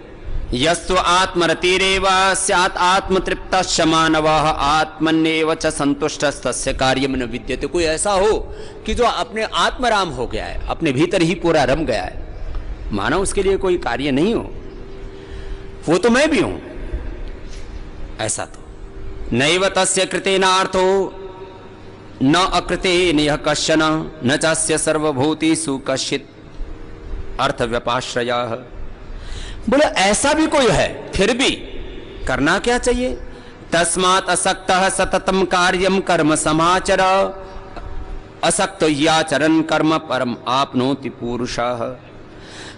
यस्तु आत्मरतिरेव स्यात् आत्मतृप्तश्च मानवः आत्मन्येव च संतुष्टस्तस्य कार्यं न विद्यते। कोई ऐसा हो कि जो अपने आत्मराम हो गया है, अपने भीतर ही पूरा रम गया है, मानो उसके लिए कोई कार्य नहीं हो, वो तो मैं भी हूं। ऐसा तो नैव तस्य कृतेनार्थो न अकृतेन यः कश्चन न चास्य सर्वभूतेषु कश्चित् अर्थ व्यपाश्रयः। बोले ऐसा भी कोई है, फिर भी करना क्या चाहिए? तस्मात् असक्तः सततम कार्यम कर्म समाचर असक्त याचरन् कर्म परम आपनोति पुरुषः।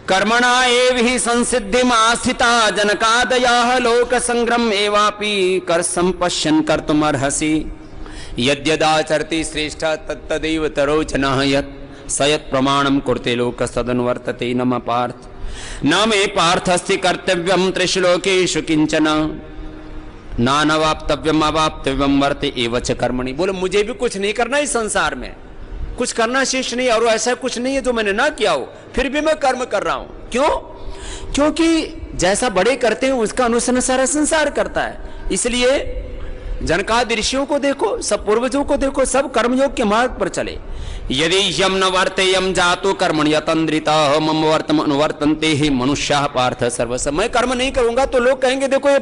कर्मणा एव हि संसिद्धिम आस्थिता जनकादयः लोक संग्रम एवापि कर संपश्यन् कर्तुम अर्हसि। यद्यदाचरति श्रेष्ठ तत्तदैव तरोचनः यत् स यत् प्रमाणं कुरुते लोक सदनुवर्तते नम पार्थ। न मे पार्थस्ति कर्तव्यम त्रिषु लोकेषु किंचन नानवाप्तव्यम अवाप्तव्यम वर्ते एव च कर्मणि। बोले मुझे भी कुछ नहीं करना इस संसार में, कुछ करना शेष नहीं, और ऐसा कुछ नहीं है जो मैंने ना किया हो, फिर भी मैं कर्म कर रहा हूं। क्यों? क्योंकि जैसा बड़े करते हैं उसका अनुसरण सारा संसार करता है। इसलिए जनकादि ऋषियों को देखो, सब पूर्वजों को देखो, सब कर्मयोग के मार्ग पर चले। यदि यम न वर्तेयम जातो कर्मण्य यतन्द्रितः मम वर्तम अनुवर्तन्ते हि मनुष्याः पार्थ सर्वस्य। मैं कर्म नहीं करूंगा तो लोग कहेंगे देखो ये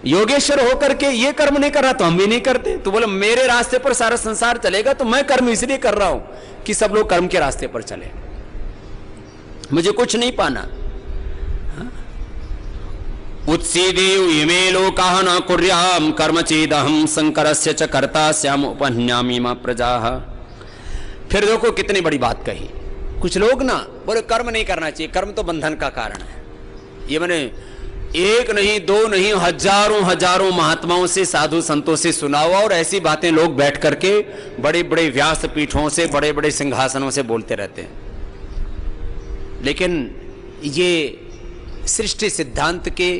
योगेश्वर होकर के ये कर्म नहीं कर रहा तो हम भी नहीं करते। तो बोले मेरे रास्ते पर सारा संसार चलेगा, तो मैं कर्म इसलिए कर रहा हूं कि सब लोग कर्म के रास्ते पर चले, मुझे कुछ नहीं पाना। उत्सीदेव इमे लोकाः न कुर्याम कर्म चेदहम शंकरस्य च कर्ता स्याम उपहन्यामि मा प्रजाः। फिर देखो कितनी बड़ी बात कही। कुछ लोग ना बोले कर्म नहीं करना चाहिए, कर्म तो बंधन का कारण है। ये मैंने एक नहीं दो नहीं हजारों हजारों महात्माओं से साधु संतों से सुना हुआ, और ऐसी बातें लोग बैठ करके बड़े बड़े व्यास पीठों से बड़े बड़े सिंहासनों से बोलते रहते हैं। लेकिन ये सृष्टि सिद्धांत के,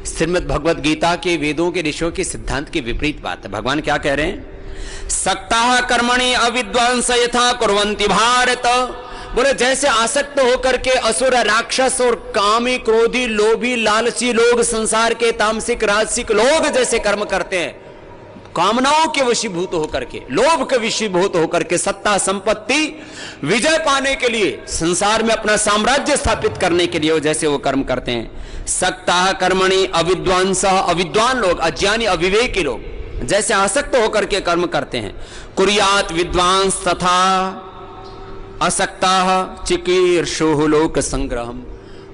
श्रीमद् भगवद गीता के, वेदों के, ऋषियों के सिद्धांत के विपरीत बात है। भगवान क्या कह रहे हैं? सक्ताः कर्मणि अविद्वांस यथा कुर्वन्ति भारत। बोले जैसे आसक्त होकर के असुर, राक्षस और कामी, क्रोधी, लोभी, लालची लोग, संसार के तामसिक राजसिक लोग जैसे कर्म करते हैं, कामनाओं के वशीभूत होकर के, लोभ के वशीभूत होकर के, सत्ता संपत्ति विजय पाने के लिए, संसार में अपना साम्राज्य स्थापित करने के लिए जैसे वो कर्म करते हैं। सक्ताः कर्मणि अविद्वांस, अविद्वान लोग, अज्ञानी अविवेकी लोग जैसे आसक्त होकर के कर्म करते हैं। कुर्यात विद्वांस तथा असक्ताः चिकीर्षुः लोक संग्रहम।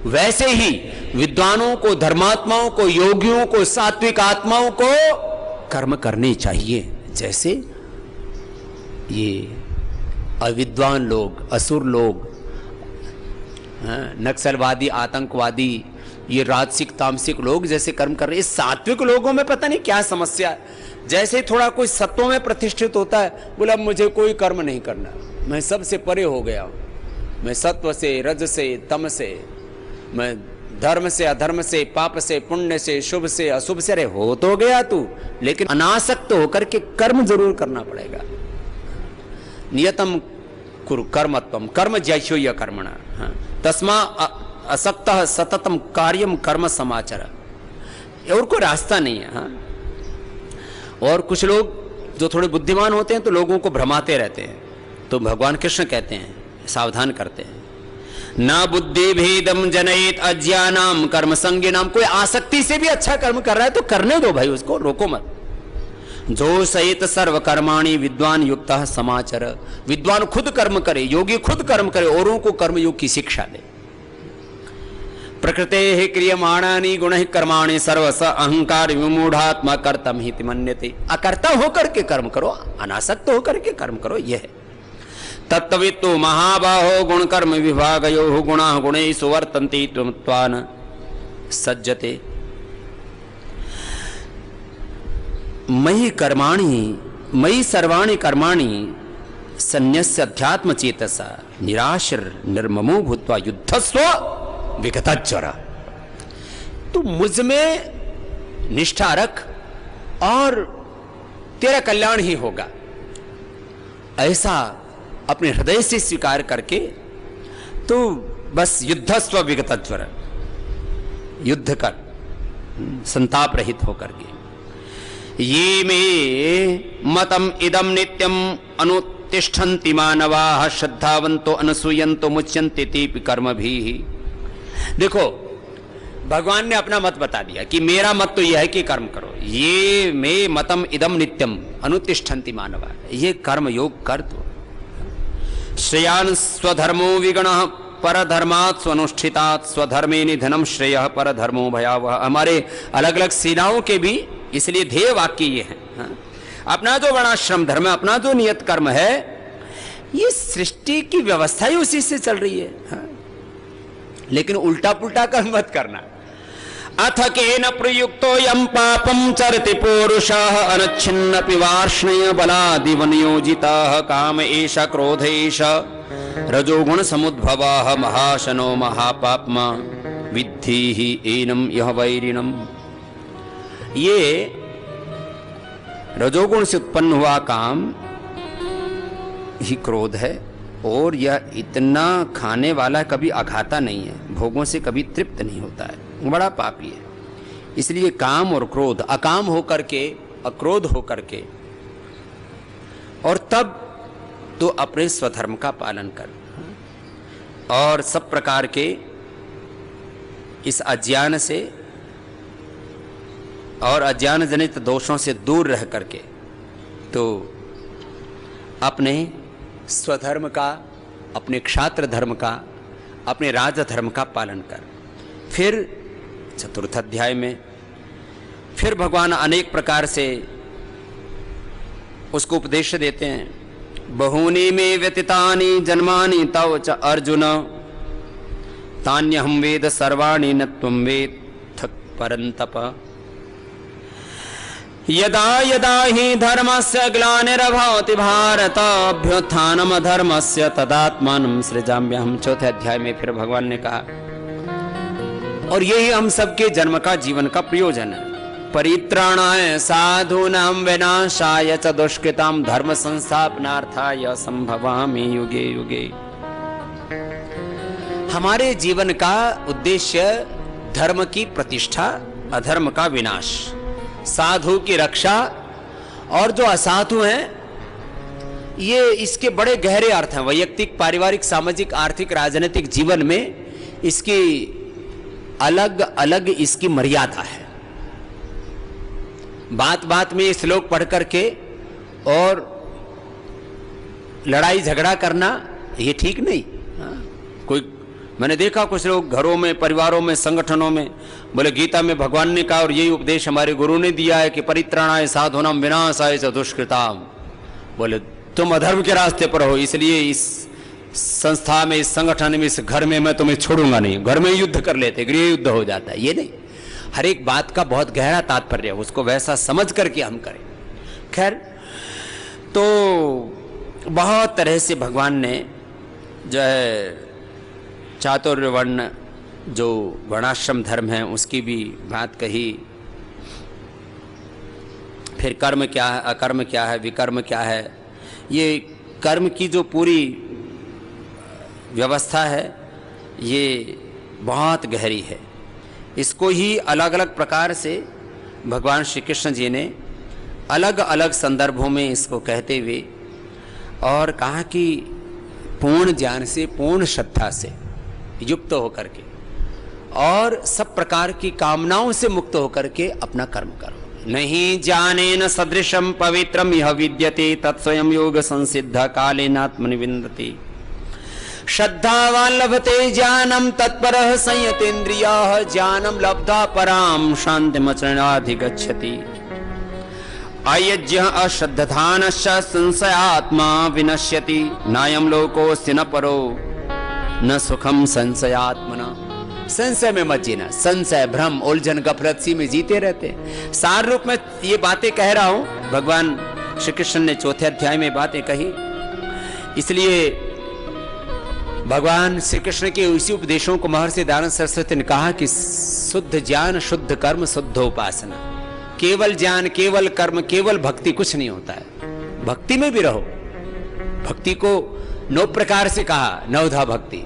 वैसे ही विद्वानों को, धर्मात्माओं को, योगियों को, सात्विक आत्माओं को कर्म करने चाहिए। जैसे ये अविद्वान लोग, असुर लोग, नक्सलवादी, आतंकवादी, ये राजसिक तामसिक लोग जैसे कर्म कर रहे हैं। सात्विक लोगों में पता नहीं क्या समस्या है। जैसे थोड़ा कोई सत्वों में प्रतिष्ठित होता है, बोला मुझे कोई कर्म नहीं करना, मैं सबसे परे हो गया हूं, मैं सत्व से, रज से, तम से, मैं धर्म से, अधर्म से, पाप से, पुण्य से, शुभ से, अशुभ से। अरे हो तो गया तू, लेकिन अनासक्त होकर के कर्म जरूर करना पड़ेगा। नियतम कुरु कर्मत्वम कर्म जैशो य कर्मणा तस्मा असक्तः सततम कार्यम कर्म समाचर। और कोई रास्ता नहीं है। हाँ? और कुछ लोग जो थोड़े बुद्धिमान होते हैं तो लोगों को भ्रमाते रहते हैं, तो भगवान कृष्ण कहते हैं, सावधान करते हैं, न बुद्धि भेदम जनयेत अज्ञानाम कर्म संज्ञानाम। कोई आसक्ति से भी अच्छा कर्म कर रहा है तो करने दो भाई, उसको रोको मत। जो सहित सर्व कर्माणि विद्वान युक्त समाचर। विद्वान खुद कर्म करे, योगी खुद कर्म करे, औरों को कर्मयोग की शिक्षा दे। प्रकृते क्रियमाणानि गुणैः कर्माणि सर्वस अहंकार विमूढ़ात्मा कर्तम हिति मन्यते। अकर्ता होकर के कर्म करो, अनासक्त होकर के कर्म करो, यह है तत्त्ववित्तो महाबाहो गुण कर्म विभागयोः गुणाः गुणैषु वर्तन्ते त्वं सज्जते। मयि कर्माणि मयि सर्वाणि कर्माणि सन्न्यस्य अध्यात्म चेतसा निराशर निर्ममो भूत्वा युद्धस्व विगतज्वर। तू मुझ में निष्ठा रख और तेरा कल्याण ही होगा, ऐसा अपने हृदय से स्वीकार करके तो बस युद्धस्व विगतज्वर, युद्ध कर संताप रहित होकर के। ये मे मतम इदम नित्यम अनुतिष्ठन्ति मानवाः श्रद्धावन्तो अनसूयन्तो मुच्यन्ते तेपि कर्म भी। देखो भगवान ने अपना मत बता दिया कि मेरा मत तो यह है कि कर्म करो। ये मे मतम इदम नित्यम अनुतिष्ठन्ति मानवाः, ये कर्म योग कर दो। श्रेयान् स्वधर्मो विगणः परधर्मात् स्वनुष्ठितात् स्वधर्मे निधनम श्रेयः परधर्मो भयावह। हमारे अलग अलग सेनाओं के भी इसलिए ध्येय वाक्य ये है। अपना जो वर्णाश्रम धर्म है, अपना जो नियत कर्म है, ये सृष्टि की व्यवस्था ही उसी से चल रही है। लेकिन उल्टा पुल्टा कर्म मत करना। अथ केन प्रयुक्तो यम पापम चरति पौरुषः अनच्छिन्नपि वार्ष्णेय बलादिव नियोजितः काम एष क्रोध एष रजोगुण समुद्भवः महाशनो महापाप्मा विद्धि ही एनम यह वैरिणम। ये रजोगुण से उत्पन्न हुआ काम ही क्रोध है, और यह इतना खाने वाला कभी अखाता नहीं है, भोगों से कभी तृप्त नहीं होता है, बड़ा पापी है। इसलिए काम और क्रोध, अकाम होकर के अक्रोध होकर के, और तब तो अपने स्वधर्म का पालन कर, और सब प्रकार के इस अज्ञान से और अज्ञान जनित दोषों से दूर रह करके तो अपने स्वधर्म का, अपने क्षात्र धर्म का, अपने राजधर्म का पालन कर। फिर चतुर्थ अध्याय में फिर भगवान अनेक प्रकार से उसको उपदेश देते हैं। बहूनि में व्यतीतानि जन्मानि तव च अर्जुन तान्यहं वेद सर्वाणि न त्वं वेत्थ परन्तप। यदा यदा हि धर्मस्य ग्लानिर्भवति भारत अभ्युत्थानम् अधर्मस्य तदात्मानं सृजाम्यहम्। चौथे अध्याय में फिर भगवान ने कहा, और यही हम सबके जन्म का, जीवन का प्रयोजन है। परित्राणाय साधूनां विनाशाय च दुष्कृतां धर्म संस्थापनार्थाय संभवामि युगे युगे। हमारे जीवन का उद्देश्य धर्म की प्रतिष्ठा, अधर्म का विनाश, साधु की रक्षा, और जो असाधु हैं ये इसके बड़े गहरे अर्थ हैं। वैयक्तिक, पारिवारिक, सामाजिक, आर्थिक, राजनीतिक जीवन में इसकी अलग अलग इसकी मर्यादा है। बात बात में ये श्लोक पढ़ करके और लड़ाई झगड़ा करना ये ठीक नहीं। कोई, मैंने देखा कुछ लोग घरों में, परिवारों में, संगठनों में, बोले गीता में भगवान ने कहा और यही उपदेश हमारे गुरु ने दिया है कि परित्राणाय साधूनां विनाशाय च दुष्कृतां। बोले तुम अधर्म के रास्ते पर हो, इसलिए इस संस्था में, इस संगठन में, इस घर में मैं तुम्हें छोड़ूंगा नहीं। घर में युद्ध कर लेते, गृह युद्ध हो जाता है। ये नहीं, हर एक बात का बहुत गहरा तात्पर्य है, उसको वैसा समझ करके हम करें। खैर, तो बहुत तरह से भगवान ने जो है चातुर्य वर्ण, जो वर्णाश्रम धर्म है, उसकी भी बात कही। फिर कर्म क्या है, अकर्म क्या है, विकर्म क्या है। ये कर्म की जो पूरी व्यवस्था है ये बहुत गहरी है। इसको ही अलग अलग प्रकार से भगवान श्री कृष्ण जी ने अलग अलग संदर्भों में इसको कहते हुए और कहा कि पूर्ण ज्ञान से, पूर्ण श्रद्धा से युक्त होकर के और सब प्रकार की कामनाओं से मुक्त होकर के अपना कर्म करो। नहीं जाने न सदृशम पवित्रम यह विद्यते तत्स्वयं योग संसिद्ध कालेनात्मनि विन्दति। श्रद्धावान् लभते ज्ञानम तत्परः संयतेन्द्रियाः ज्ञानम लब्धा पराम शान्तिमचरणाधिगच्छति। अयज्ञः अश्रद्धानश्च संशयात्मा विनश्यति। नायं लोकोऽस्ति न परो न सुखम संशयात्मना। संशय में मत जीना, संशय, भ्रम, उलझन, गफलत सी में जीते रहते। सार रूप में ये बातें कह रहा हूं, भगवान श्री कृष्ण ने चौथे अध्याय में बातें कही। इसलिए भगवान श्री कृष्ण के उसी उपदेशों को महर्षि दयानंद सरस्वती ने कहा कि शुद्ध ज्ञान, शुद्ध कर्म, शुद्ध उपासना। केवल ज्ञान, केवल कर्म, केवल भक्ति कुछ नहीं होता है। भक्ति में भी रहो। भक्ति को 9 प्रकार से कहा, नवधा भक्ति।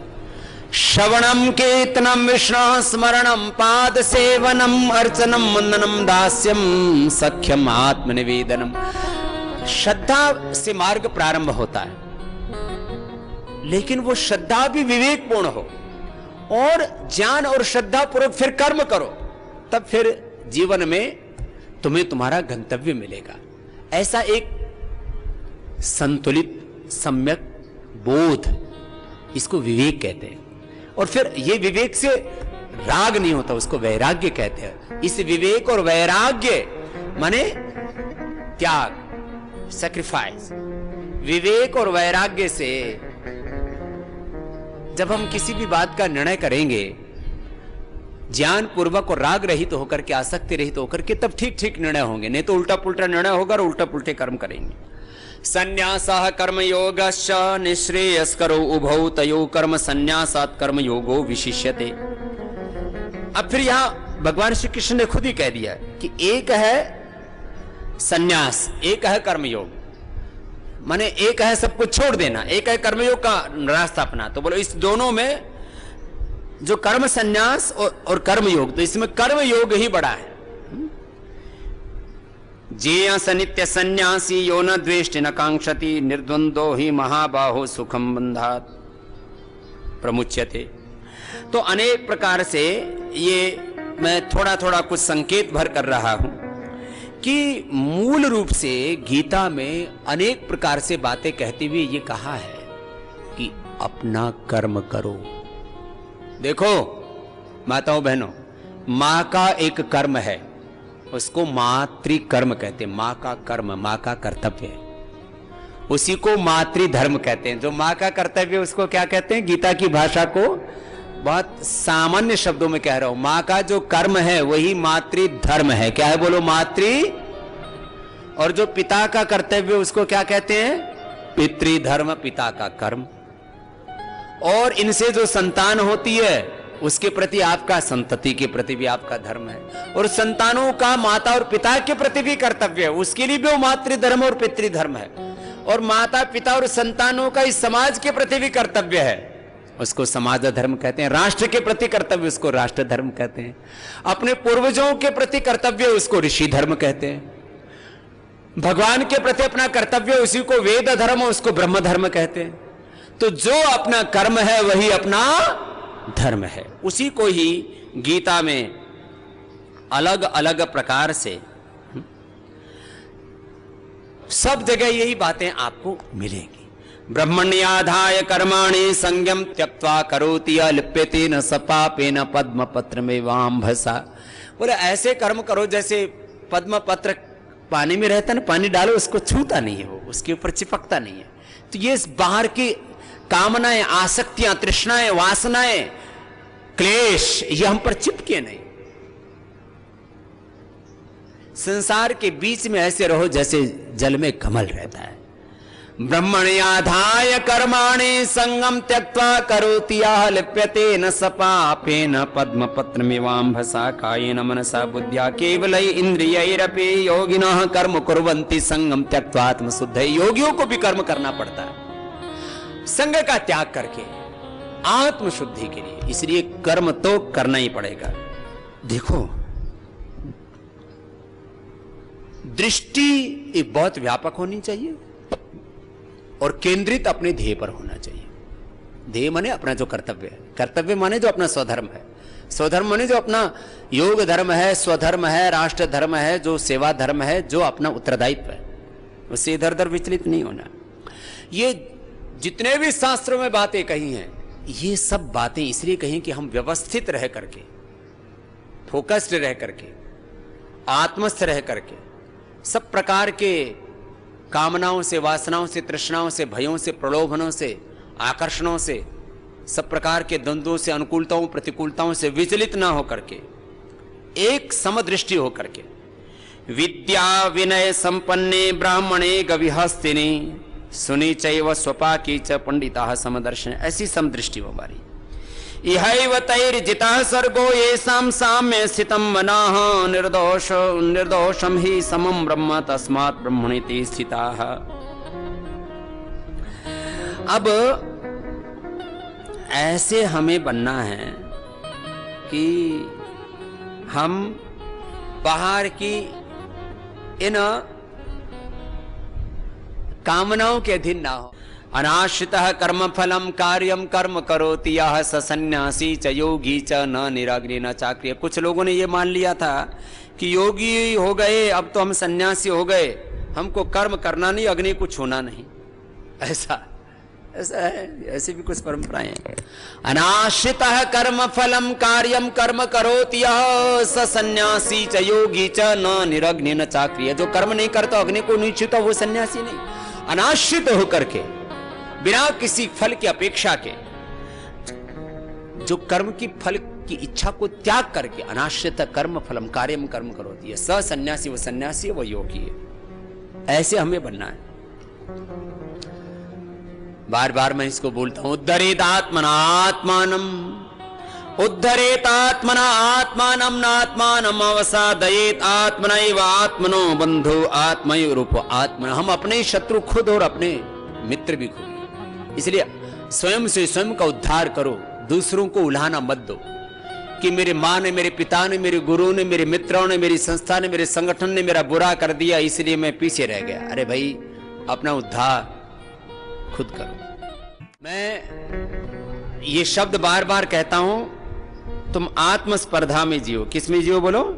श्रवणम कीर्तनम विष्णु स्मरणम पाद सेवनम अर्चनम वंदनम दास्यम सख्यम आत्मनिवेदनम। श्रद्धा से मार्ग प्रारंभ होता है, लेकिन वो श्रद्धा भी विवेकपूर्ण हो और ज्ञान और श्रद्धा पूर्वक फिर कर्म करो, तब फिर जीवन में तुम्हें तुम्हारा गंतव्य मिलेगा। ऐसा एक संतुलित सम्यक बोध, इसको विवेक कहते हैं। और फिर ये विवेक से राग नहीं होता, उसको वैराग्य कहते हैं। इस विवेक और वैराग्य माने त्याग, सैक्रिफाइस। विवेक और वैराग्य से जब हम किसी भी बात का निर्णय करेंगे, ज्ञान पूर्वक और राग रहित तो होकर के, आसक्ति रहित होकर के, तब ठीक ठीक निर्णय होंगे। नहीं तो उल्टा पुल्टा निर्णय होगा और उल्टा पुल्टे कर्म करेंगे। संन्यासः कर्म योगश्च निःश्रेयस्करो उभौ तयो कर्म संन्यासात् कर्म योगो विशिष्यते। अब फिर यहां भगवान श्री कृष्ण ने खुद ही कह दिया कि एक है संन्यास, एक है कर्मयोग। माने एक है सब कुछ छोड़ देना, एक है कर्मयोग का रास्ता अपना। तो बोलो इस दोनों में जो कर्म संन्यास और कर्मयोग, तो इसमें कर्मयोग ही बड़ा है। जेय सनित्य संन्यासी यो न द्वेष्टि न कांक्षति निर्द्वंदो ही महाबाहो सुखम बंधात प्रमुच्यते। तो अनेक प्रकार से ये मैं थोड़ा थोड़ा कुछ संकेत भर कर रहा हूं कि मूल रूप से गीता में अनेक प्रकार से बातें कहते हुए ये कहा है कि अपना कर्म करो। देखो माताओं बहनों, मां का एक कर्म है, उसको मातृ कर्म कहते हैं। मां का कर्म, मां का कर्तव्य है, उसी को मातृ धर्म कहते हैं। जो मां का कर्तव्य उसको क्या कहते हैं? गीता की भाषा को बहुत सामान्य शब्दों में कह रहा हूं, मां का जो कर्म है वही मातृ धर्म है। क्या है बोलो? मातृ। और जो पिता का कर्तव्य उसको क्या कहते हैं? पितृधर्म, पिता का कर्म। और इनसे जो संतान होती है उसके प्रति आपका, संतति के प्रति भी आपका धर्म है। और संतानों का माता और पिता के प्रति भी कर्तव्य है, उसके लिए भी वो मातृधर्म और पितृधर्म है। और माता पिता और संतानों का इस समाज के प्रति भी कर्तव्य है, उसको समाज धर्म कहते हैं। राष्ट्र के प्रति कर्तव्य उसको राष्ट्र धर्म कहते हैं। अपने पूर्वजों के प्रति कर्तव्य उसको ऋषि धर्म कहते हैं। भगवान के प्रति अपना कर्तव्य उसी को वेद धर्म, उसको ब्रह्म धर्म कहते हैं। तो जो अपना कर्म है वही अपना धर्म है। उसी को ही गीता में अलग अलग प्रकार से सब जगह यही बातें आपको मिलेंगी। ब्रह्मण्याधाय कर्माणि संयम त्यक्त्वा करोति लिप्यते न सपापेन पद्म पत्र में वाम्भसा। बोले ऐसे कर्म करो जैसे पद्म पत्र पानी में रहता है ना, पानी डालो उसको छूता नहीं है, वो उसके ऊपर चिपकता नहीं है। तो ये बाहर की कामनाएं, आसक्तियां, तृष्णाएं, वासनाएं, क्लेश, ये हम पर चिपके नहीं। संसार के बीच में ऐसे रहो जैसे जल में कमल रहता है। ब्रह्मण्याधाय कर्माणि संगम त्यक्त्वा करोति यः लिप्यते न सपापेन पद्म पत्रमिवाम्भसा कायेन मनसा बुद्ध्या केवलै इंद्रियैरपि योगिनः कर्म कुर्वन्ति संगम त्यक्त्वा आत्मशुद्धये। योगियों को भी कर्म करना पड़ता है संग का त्याग करके, आत्मशुद्धि के लिए। इसलिए कर्म तो करना ही पड़ेगा। देखो दृष्टि एक बहुत व्यापक होनी चाहिए और केंद्रित अपने ध्येय पर होना चाहिए। ध्येय माने अपना जो कर्तव्य है, कर्तव्य माने जो अपना स्वधर्म है, स्वधर्म माने जो अपना योग धर्म है, स्वधर्म है, राष्ट्र धर्म है, जो सेवा धर्म है, जो अपना उत्तरदायित्व है, उससे इधर उधर विचलित नहीं होना। ये जितने भी शास्त्रों में बातें कही हैं, ये सब बातें इसलिए कही कि हम व्यवस्थित रह करके, फोकस्ड रह करके, आत्मस्थ रह करके, सब प्रकार के कामनाओं से, वासनाओं से, तृष्णाओं से, भयों से, प्रलोभनों से, आकर्षणों से, सब प्रकार के द्वंद्वों से, अनुकूलताओं प्रतिकूलताओं से विचलित ना होकर के, एक समदृष्टि होकर के, विद्या विनय संपन्ने ब्राह्मणे गविहस्तिने सुनी चैव स्वपाकी च पंडिता समदर्शन। ऐसी समदृष्टि हो हमारी। इहैव तैर्जितः सर्गो येषां साम्ये स्थितं मनः निर्दोषं हि समं ब्रह्म तस्मात् ब्रह्मणि स्थिताः। अब ऐसे हमें बनना है कि हम बाहर की इन कामनाओं के अधीन ना हो। अनाश्रितः कर्म फलम कार्यम कर्म करोति यः स सन्यासी च योगी च न निराग्नि न चाक्रिय। कुछ लोगों ने ये मान लिया था कि योगी हो गए अब तो हम सन्यासी हो गए, हमको कर्म करना नहीं, अग्नि को छूना नहीं। ऐसा है, ऐसे भी कुछ परंपराएं हैं। अनाश्रितः कर्म फलम कार्यम कर्म करोति यः स सन्यासी च योगी च न निरग्नि न चाक्रिय। जो कर्म नहीं करता, अग्नि को नहीं छूता, वो सन्यासी नहीं। अनाश्रित होकर के, बिना किसी फल की अपेक्षा के, जो कर्म की फल की इच्छा को त्याग करके, अनाश्रित कर्म फलम कार्यम कर्म करोति यः स सन्यासी, वो सन्यासी है, वो योगी है। ऐसे हमें बनना है। बार बार मैं इसको बोलता हूं, उद्धरेत आत्मना आत्मानम, उद्धरेत आत्मना आत्मानम नात्मानम अवसादयेत आत्मनैव आत्मनो बंधो आत्मैव रूपो आत्मन। हम अपने शत्रु खुद और अपने मित्र भी खुद, इसलिए स्वयं से स्वयं का उद्धार करो। दूसरों को उल्हाना मत दो कि मेरे माँ ने, मेरे पिता ने, मेरे गुरु ने, मेरे मित्रों ने, मेरी संस्था ने, मेरे संगठन ने मेरा बुरा कर दिया इसलिए मैं पीछे रह गया। अरे भाई, अपना उद्धार खुद करो। मैं ये शब्द बार बार कहता हूं, तुम आत्मस्पर्धा में जियो। किस में जियो बोलो?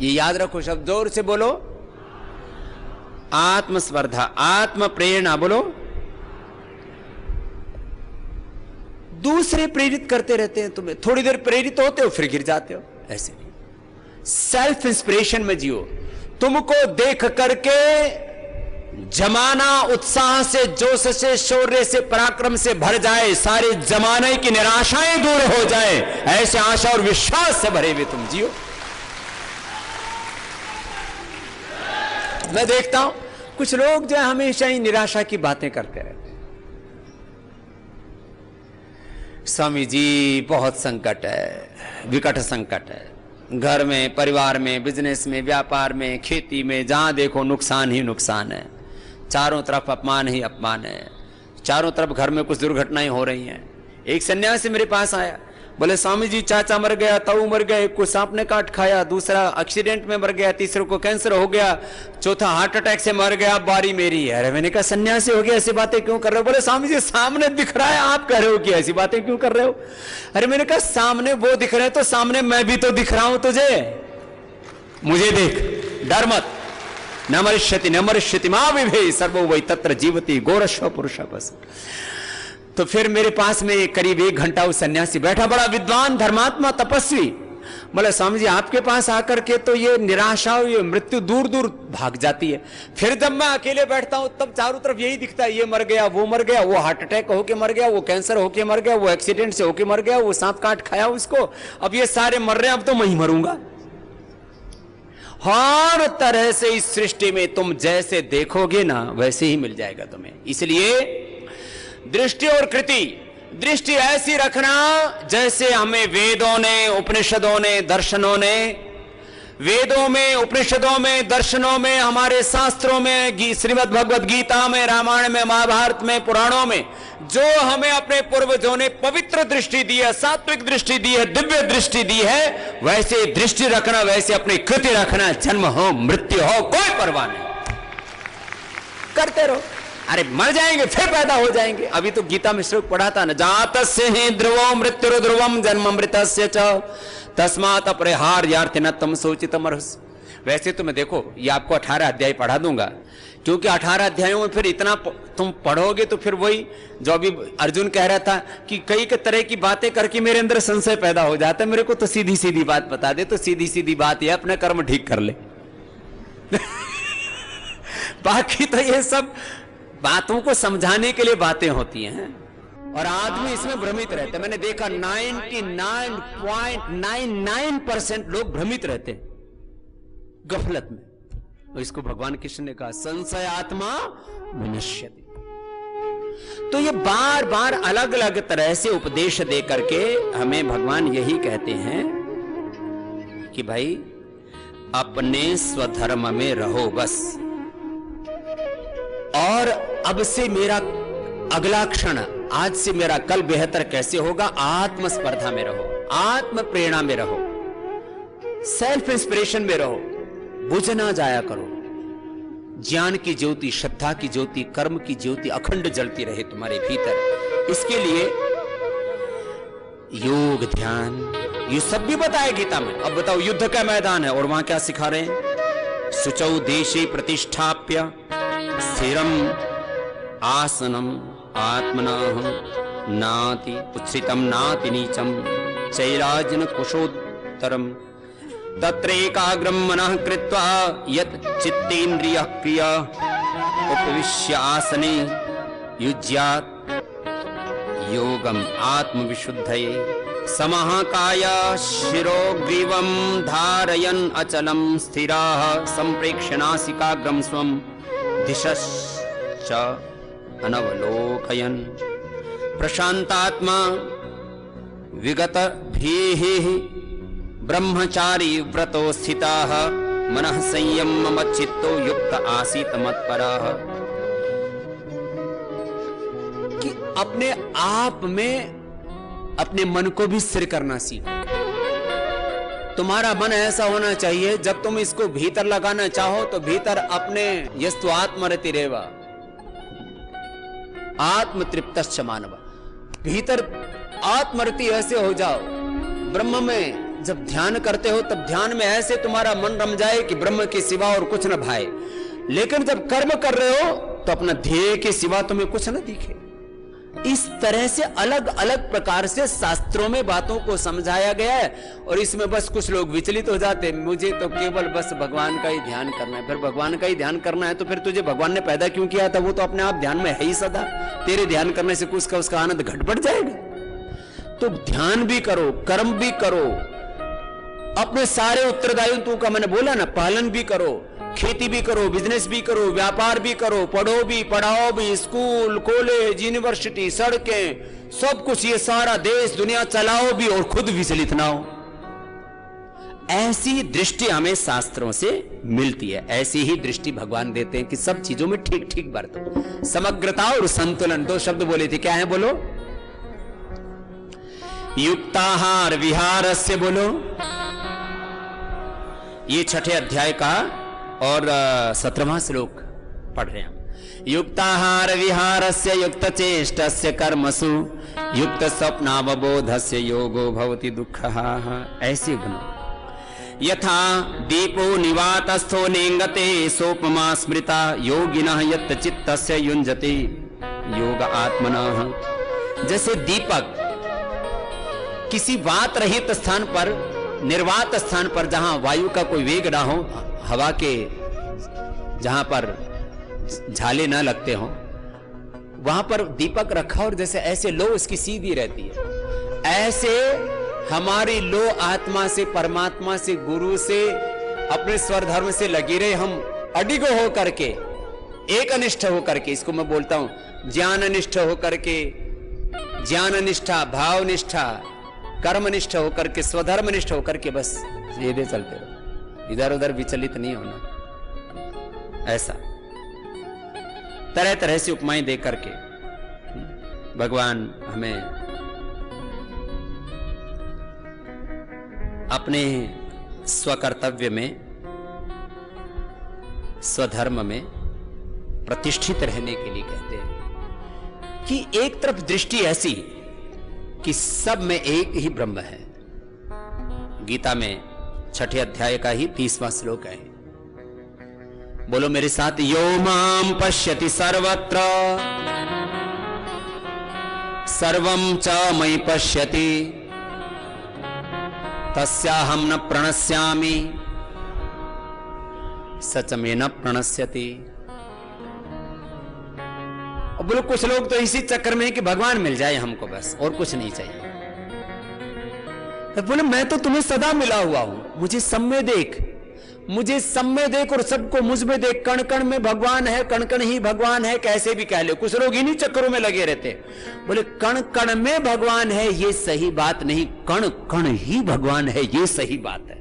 ये याद रखो शब्द, जोर से बोलो। आत्मस्पर्धा, आत्म प्रेरणा बोलो। दूसरे प्रेरित करते रहते हैं तुम्हें, थोड़ी देर प्रेरित होते हो फिर गिर जाते हो। ऐसे नहीं, सेल्फ इंस्पिरेशन में जियो। तुमको देख करके जमाना उत्साह से, जोश से, शौर्य से, पराक्रम से भर जाए, सारे जमाने की निराशाएं दूर हो जाए, ऐसे आशा और विश्वास से भरे हुए तुम जियो। मैं देखता हूं कुछ लोग जो हमेशा ही निराशा की बातें करते रहते हैं। स्वामी जी बहुत संकट है, विकट संकट है, घर में, परिवार में, बिजनेस में, व्यापार में, खेती में, जहां देखो नुकसान ही नुकसान है, चारों तरफ अपमान ही अपमान है, चारों तरफ घर में कुछ दुर्घटनाएं हो रही हैं। एक सन्यासी मेरे पास आया, बोले स्वामी जी चाचा मर गया, ताऊ मर गए, को सांप ने काट खाया, दूसरा एक्सीडेंट में मर गया, तीसरे को कैंसर हो गया, चौथा हार्ट अटैक से मर गया, बारी मेरी है। अरे मैंने कहा सन्यासी हो गया, ऐसी बातें क्यों कर रहे हो? बोले स्वामी जी सामने दिख रहा है, आप कह रहे हो कि ऐसी बातें क्यों कर रहे हो? अरे मैंने कहा सामने वो दिख रहे हैं तो सामने मैं भी तो दिख रहा हूं तुझे, मुझे देख, डर मत। न मरिष्यति न मरिष्यति मां विभे सर्वो वै तत्र जीवति गोरश्व पुरुष बस। तो फिर मेरे पास में करीब 1 घंटा उस सन्यासी बैठा, बड़ा विद्वान, धर्मात्मा, तपस्वी। बोले स्वामी जी आपके पास आकर के तो ये निराशा, ये मृत्यु दूर दूर भाग जाती है। फिर जब मैं अकेले बैठता हूं तब चारों तरफ यही दिखता है, ये मर गया, वो मर गया, वो हार्ट अटैक होके मर गया, वो कैंसर होके मर गया, वो एक्सीडेंट से होके मर गया, वो सांप काट खाया उसको, अब ये सारे मर रहे हैं, अब तो मैं ही मरूंगा। हर तरह से इस सृष्टि में तुम जैसे देखोगे ना वैसे ही मिल जाएगा तुम्हें। इसलिए दृष्टि और कृति, दृष्टि ऐसी रखना जैसे हमें वेदों ने, उपनिषदों ने, दर्शनों ने, वेदों में, उपनिषदों में, दर्शनों में, हमारे शास्त्रों में, श्रीमद् भगवद गीता में, रामायण में, महाभारत में, पुराणों में जो हमें अपने पूर्वजों ने पवित्र दृष्टि दी है, सात्विक दृष्टि दी है, दिव्य दृष्टि दी है, वैसे दृष्टि रखना, वैसे अपनी कृति रखना। जन्म हो, मृत्यु हो, कोई परवाह नहीं, करते रहो। अरे मर जाएंगे फिर पैदा हो जाएंगे। अभी तो गीता में श्लोक पढ़ा था ना, जातस्य हि ध्रुवो मृत्यु ध्रुवम जन्म मृतस्य च तस्मात् अपरिहार्यार्थ न तम सोचितमर्हसि। वैसे तो मैं देखो ये आपको 18 अध्याय पढ़ा दूंगा, क्योंकि 18 अध्यायों में फिर इतना तुम पढ़ोगे तो फिर वही जो अभी अर्जुन कह रहा था कि कई तरह की बातें करके मेरे अंदर संशय पैदा हो जाता है। मेरे को तो सीधी सीधी बात बता दे, तो सीधी सीधी बात है अपना कर्म ठीक कर ले। बाकी तो ये सब बातों को समझाने के लिए बातें होती हैं और आदमी इसमें भ्रमित रहता है। मैंने देखा 99.99% लोग भ्रमित रहते हैं गफलत में। और इसको भगवान कृष्ण ने कहा संशय आत्मा विनश्यति। तो ये बार बार अलग अलग तरह से उपदेश दे करके हमें भगवान यही कहते हैं कि भाई अपने स्वधर्म में रहो बस। और अब से मेरा अगला क्षण, आज से मेरा कल बेहतर कैसे होगा, आत्मस्पर्धा में रहो, आत्म प्रेरणा में रहो, सेल्फ इंस्पिरेशन में रहो, बुझ ना जाया करो। ज्ञान की ज्योति, श्रद्धा की ज्योति, कर्म की ज्योति अखंड जलती रहे तुम्हारे भीतर। इसके लिए योग, ध्यान, ये सब भी बताया गीता में। अब बताओ, युद्ध का मैदान है और वहां क्या सिखा रहे हैं? शुचौ देशे प्रतिष्ठाप्य स्थिरम आसनम आत्मनाहं नाति उच्छ्रितम नाति नीचम चैराजन कुशोत्तरम तत्रैकाग्रम मनः कृत्वा यत् चित्तेन्द्रियः क्रिया उपविश्य आसने युज्यात् योगम आत्मविशुद्धये समहाकाय शिरोग्रीवं धारयन् अचलं स्थिराः संप्रेक्ष्य नासिकाग्रं स्वं दिशश्च अनवलोकयन् प्रशान्तात्मा विगतभीः ब्रह्मचारी व्रतो स्थिताः मनः संयममच्चित्तो युक्त आसीत् मत्परः। कि अपने आप में अपने मन को भी स्थिर करना सीखो। तुम्हारा मन ऐसा होना चाहिए, जब तुम इसको भीतर लगाना चाहो तो भीतर अपने यस्तु आत्मरति रेवा आत्मतृप्तश्च मानव, भीतर आत्मरति ऐसे हो जाओ। ब्रह्म में जब ध्यान करते हो तब ध्यान में ऐसे तुम्हारा मन रम जाए कि ब्रह्म के सिवा और कुछ न भाए। लेकिन जब कर्म कर रहे हो तो अपना ध्येय के सिवा तुम्हें कुछ न दिखे। इस तरह से अलग अलग प्रकार से शास्त्रों में बातों को समझाया गया है। और इसमें बस कुछ लोग विचलित हो जाते हैं, मुझे तो केवल बस भगवान का ही ध्यान करना है। फिर भगवान का ही ध्यान करना है तो फिर तुझे भगवान ने पैदा क्यों किया था? वो तो अपने आप ध्यान में है ही सदा। तेरे ध्यान करने से कुछ का उसका आनंद घट बढ़ जाएगा। तो ध्यान भी करो, कर्म भी करो, अपने सारे उत्तरदायित्वों का मैंने बोला ना, पालन भी करो, खेती भी करो, बिजनेस भी करो, व्यापार भी करो, पढ़ो भी, पढ़ाओ भी, स्कूल, कॉलेज, यूनिवर्सिटी, सड़कें, सब कुछ, ये सारा देश दुनिया चलाओ भी और खुद विचलित ना हो। ऐसी दृष्टि हमें शास्त्रों से मिलती है। ऐसी ही दृष्टि भगवान देते हैं कि सब चीजों में ठीक ठीक बरतो। समग्रता और संतुलन, दो शब्द बोले थे, क्या है बोलो? युक्ताहार विहारस्य बोलो। ये छठे अध्याय का और 17वां श्लोक पढ़ रहे हैं हम। युक्ताहार विहारस्य युक्त चेष्टस्य कर्मसु युक्त स्वप्नावबोधस्य योगो भवति दुःखः। ऐसे बनो। यथा दीपो निवातस्थो नेंगते सोपमा स्मृता योगिनः यत् चित्तस्य युञ्जते योग आत्मनः। जैसे दीपक किसी वात रहित स्थान पर, निर्वात स्थान पर, जहां वायु का कोई वेग ना हो, हवा के जहां पर झाले ना लगते हो, वहां पर दीपक रखा और जैसे ऐसे लो उसकी सीधी रहती है। ऐसे हमारी लो आत्मा से, परमात्मा से, गुरु से, अपने स्वर धर्म से लगी रहे। हम अडिग हो करके, एक अनिष्ठ हो करके, इसको मैं बोलता हूं ज्ञान निष्ठ हो करके, ज्ञान निष्ठा, भाव निष्ठा, कर्म निष्ठ होकर के, स्वधर्म निष्ठ होकर के बस सीधे चलते रहो, इधर उधर विचलित नहीं होना। ऐसा तरह तरह से उपमाएं दे करके भगवान हमें अपने स्वकर्तव्य में, स्वधर्म में प्रतिष्ठित रहने के लिए कहते हैं कि एक तरफ दृष्टि ऐसी कि सब में एक ही ब्रह्म है। गीता में छठे अध्याय का ही 30वां श्लोक है। बोलो मेरे साथ, यो माम पश्यति सर्वत्र सर्वं च मयि पश्यति तस्याहं न प्रणश्यामि सच में न प्रणश्यति। और बोलो कुछ लोग तो इसी चक्कर में है कि भगवान मिल जाए हमको बस, और कुछ नहीं चाहिए। बोले मैं तो तुम्हें सदा मिला हुआ हूं, मुझे सब में देख, मुझे सब में देख और सबको मुझ में देख। कण कण में भगवान है, कण कण ही भगवान है, कैसे भी कह लो। कुछ लोग इन्हीं चक्करों में लगे रहते। बोले कण कण में भगवान है ये सही बात नहीं, कण कण ही भगवान है ये सही बात है।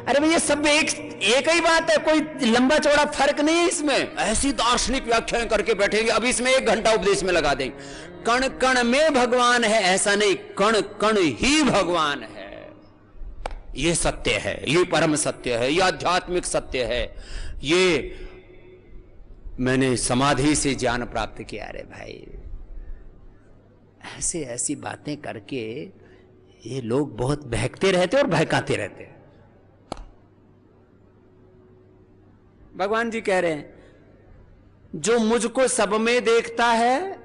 अरे भैया सब एक ही बात है, कोई लंबा चौड़ा फर्क नहीं है इसमें। ऐसी दार्शनिक व्याख्याएं करके बैठेंगे, अब इसमें 1 घंटा उपदेश में लगा देंगे। कण कण में भगवान है ऐसा नहीं, कण कण ही भगवान है। ये सत्य है, ये परम सत्य है, ये आध्यात्मिक सत्य है। ये मैंने समाधि से ज्ञान प्राप्त किया। रे भाई, ऐसे ऐसी बातें करके ये लोग बहुत बहकते रहते और बहकाते रहते हैं। भगवान जी कह रहे हैं जो मुझको सब में देखता है,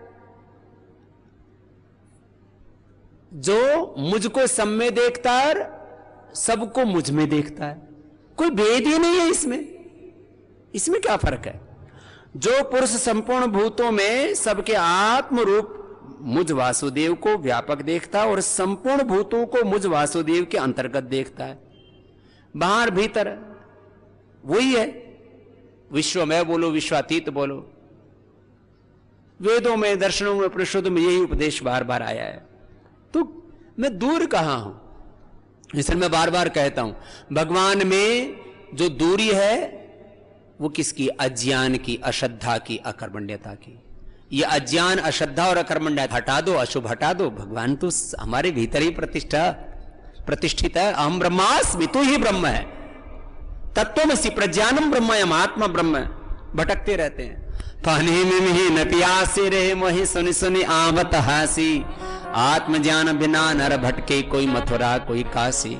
जो मुझको सब में देखता है, सबको मुझ में देखता है। कोई भेद ही नहीं है इसमें क्या फर्क है? जो पुरुष संपूर्ण भूतों में सबके आत्म रूप मुझ वासुदेव को व्यापक देखता है और संपूर्ण भूतों को मुझ वासुदेव के अंतर्गत देखता है, बाहर भीतर वही है। विश्व में बोलो, विश्वातीत बोलो, वेदों में, दर्शनों में, उपनिषदों में यही उपदेश बार बार आया है। तो मैं दूर कहां हूं? इसलिए मैं बार बार कहता हूं, भगवान में जो दूरी है वो किसकी? अज्ञान की, अश्रद्धा की, अकर्मण्यता की। ये अज्ञान, अश्रद्धा और अकर्मण्यता हटा दो, अशुभ हटा दो। भगवान तो हमारे भीतर ही प्रतिष्ठित है। अहम ब्रह्मास्मि, तू ही ब्रह्म है। तत्वमसि प्रज्ञानम ब्रह्मयम, आत्मा ब्रह्म। भटकते रहते हैं। पानी में ही न प्यासे रहे मोहि सुनि सुनि आवत हासी। आत्मज्ञान बिना नर भटके, कोई मथुरा कोई काशी।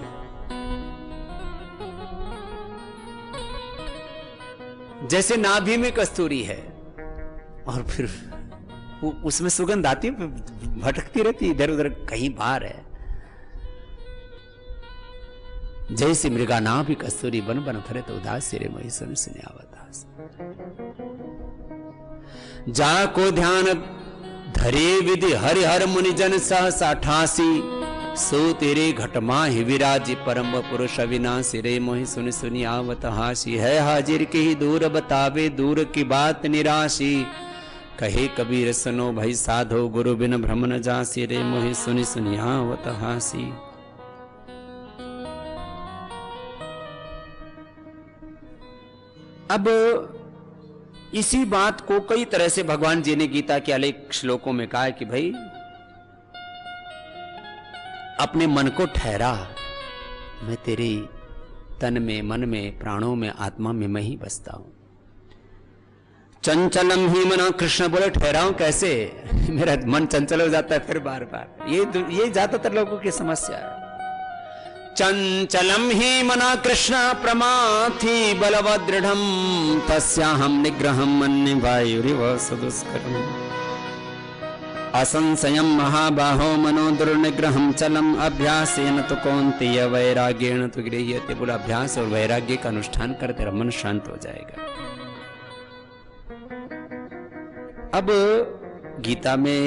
जैसे नाभि में कस्तूरी है और फिर उसमें सुगंध आती है, भटकती रहती इधर उधर, कहीं बाहर है। जैसे मृगा नाभि कस्तूरी बन बन फरे तो उदास सिरे मोहि सुनि सुनि आवत हासी। जाको ध्यान धरे विधि हरि हर मुनि जन सहसा ठासी। सो तेरे घटमा ही विराजी परम पुरुष अविनाशी। रे मोहि सुनि सुनि आवत हासी। है हाजिर के ही दूर बतावे, दूर की बात निराशी। कहे कबीर सुनो भई साधो, गुरु बिन भ्रम न जासी। रे मोहि सुनि सुनि आवत हासी। अब इसी बात को कई तरह से भगवान जी ने गीता के अनेक श्लोकों में कहा है कि भाई अपने मन को ठहरा, मैं तेरे तन में, मन में, प्राणों में, आत्मा में मैं ही बसता हूं। चंचलम ही मना, कृष्ण बोले ठहराऊं कैसे? मेरा मन चंचल हो जाता है फिर बार बार। ये ज्यादातर लोगों की समस्या है। चंचलम ही मना कृष्ण प्रमाथि बलवद दृढ़म, तस्याहम निग्रहम मन्ये वायुरिव सुदुष्करम। असंशयम महाबाहो मनो दुर्निग्रहम चलम, अभ्यासेन तो कौन्तेय वैराग्येण तो गृह्यते। बोला अभ्यास और वैराग्य का अनुष्ठान कर तेरा मन शांत हो जाएगा। अब गीता में,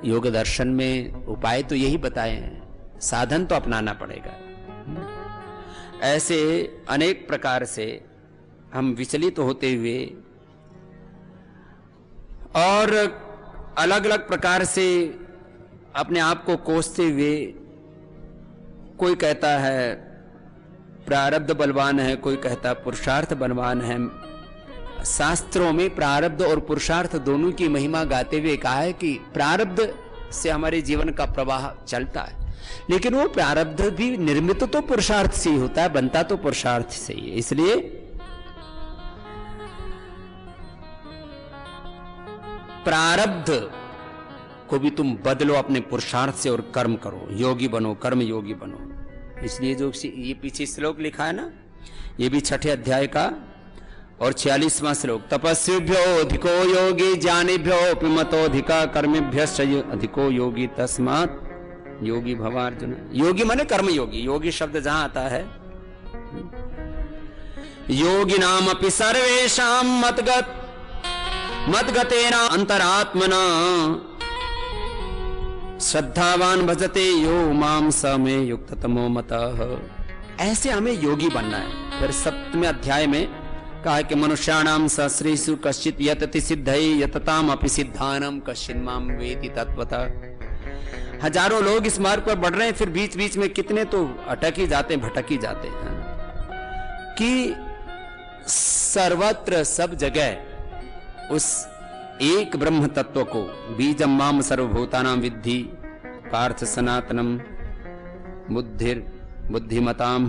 योग दर्शन में उपाय तो यही बताए हैं, साधन तो अपनाना पड़ेगा। ऐसे अनेक प्रकार से हम विचलित होते हुए और अलग अलग प्रकार से अपने आप को कोसते हुए, कोई कहता है प्रारब्ध बलवान है, कोई कहता है पुरुषार्थ बलवान है। शास्त्रों में प्रारब्ध और पुरुषार्थ दोनों की महिमा गाते हुए कहा है कि प्रारब्ध से हमारे जीवन का प्रवाह चलता है, लेकिन वो प्रारब्ध भी निर्मित तो पुरुषार्थ से ही होता है, बनता तो पुरुषार्थ से ही है। इसलिए प्रारब्ध को भी तुम बदलो अपने पुरुषार्थ से और कर्म करो, योगी बनो, कर्म योगी बनो। इसलिए जो ये पीछे श्लोक लिखा है ना, ये भी 6ठे अध्याय का और 46वां श्लोक। तपस्विभ्यो अधिको योगी, ज्ञानिभ्यो मतोधिका, कर्मेभ्यश्च अधिको योगी, तस्मात् योगी भव अर्जुन। योगी माने कर्म योगी। योगी शब्द जहां आता है, योगी नाम अपि सर्वेषां मद्गतेना अंतरात्मना, श्रद्धावान भजते यो माम स मे युक्त तमो मतः। ऐसे हमें योगी बनना है। फिर 7वें अध्याय में कहा कि मनुष्याणाम सहस्रेषु कश्चित् यतति सिद्धये यतताम अपि सिद्धानम कश्चिन् माम वेति तत्वतः। हजारों लोग इस मार्ग पर बढ़ रहे हैं, फिर बीच बीच में कितने तो अटक ही जाते, भटक ही जाते हैं। कि सर्वत्र सब जगह उस एक ब्रह्म तत्व को बीजम माम सर्वभूतानां विद्धि पार्थ सनातनम बुद्धिमताम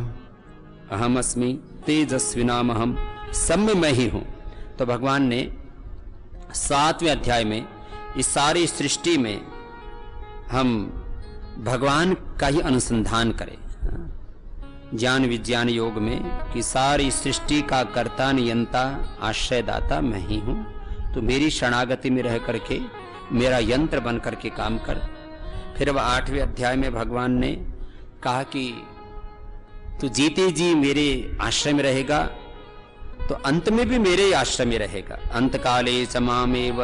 अहमस्मि तेजस्विनाम अहम, सब में मैं ही हूं। तो भगवान ने 7वें अध्याय में इस सारी सृष्टि में हम भगवान का ही अनुसंधान करें, ज्ञान विज्ञान योग में, कि सारी सृष्टि का कर्ता नियंता आश्रयदाता मैं ही हूं। तो मेरी शरणागति में रह करके मेरा यंत्र बन करके काम कर। फिर वह 8वें अध्याय में भगवान ने कहा कि तू जीते जी मेरे आश्रय में रहेगा तो अंत में भी मेरे आश्रय में रहेगा। अंत काले समामेव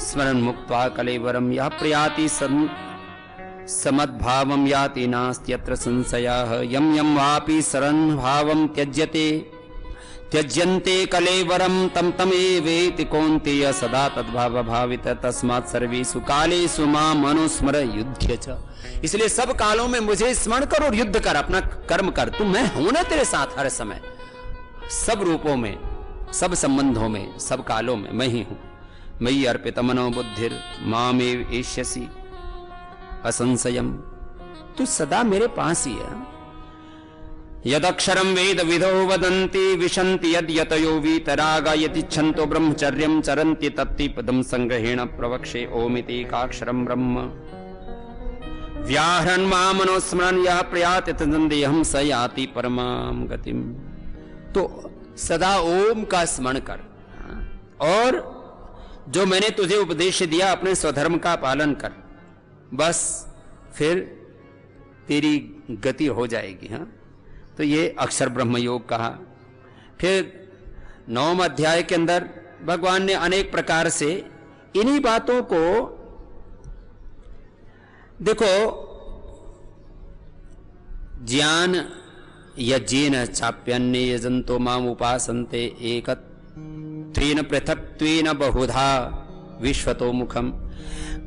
स्मरण मुक्त्वा कलेवरम यह प्रयाति समद्भावम याति नास्त्यत्र संशयः यम यम वापि शरण भावम त्यज्यन्ते कलेवरम तम तमेवेति कौन्तेय सदा तद्भाव भावित तस्मात् सर्वेषु कालेषु माम् अनुस्मर युध्य च। इसलिए सब कालों में मुझे स्मरण कर और युद्ध कर, अपना कर्म कर। तू मैं हूं ना तेरे साथ हर समय, सब रूपों में, सब संबंधों में, सब कालों में मैं ही हूं। मयि अर्पित मनो बुद्धिर मामेव एष्यसि असंशयम, तू सदा मेरे पास ही है। यदक्षरम वेद विदो वदन्ति विशन्ति यद यतयो वीतरागा यतिच्छन्तो ब्रह्मचर्यं चरन्ति तत्ति पदं संग्रहेण प्रवक्षे ओमिति एकाक्षरं ब्रह्म व्याहरन् मामनुस्मरन् यः प्रयाति तदन्देहं स याति परमां गतिम्। तो सदा ओम का स्मरण कर और जो मैंने तुझे उपदेश दिया अपने स्वधर्म का पालन कर, बस फिर तेरी गति हो जाएगी। हाँ, तो ये अक्षर ब्रह्म योग कहा। फिर 9वें अध्याय के अंदर भगवान ने अनेक प्रकार से इन्हीं बातों को, देखो, ज्ञान यज्ञेन चाप्यन्ने यजन्तो माम उपासन्ते एकत्वेन पृथक्त्वेन बहुधा विश्वतो मुखम।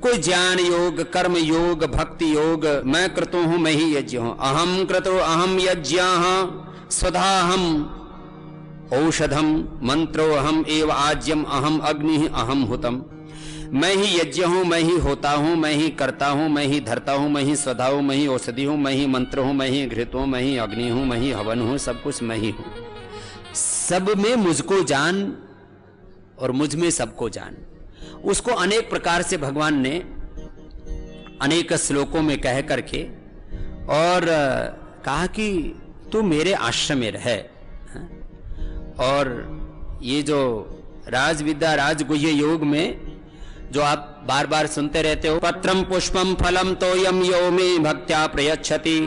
कोई ज्ञान योग, कर्म योग, भक्ति योग, मैं क्रतु हूं, मैं ही यज्ञ हूं। अहम क्रतु अहम यज्ञ स्वधाहम औषधम मंत्रो अहम एव आज्यम अहम अग्नि अहम हुतम। मैं ही यज्ञ हूं, मैं ही होता हूं, मैं ही करता हूं, मैं ही धरता हूं, मैं ही स्वधा हूं, मैं ही औषधि हूं, मैं ही मंत्र हूं, मैं ही घृत हूं, मैं ही अग्नि हूं, मैं ही हवन हूं, सब कुछ मैं ही हूं। सब में मुझको जान और मुझ में सबको जान। उसको अनेक प्रकार से भगवान ने अनेक श्लोकों में कह करके और कहा कि तू मेरे आश्रम में रह। और ये जो राजविद्या राजगुह्य योग में जो आप बार बार सुनते रहते हो, पत्रम पुष्पम फलम तोयम यो मे भक्त्या प्रयच्छति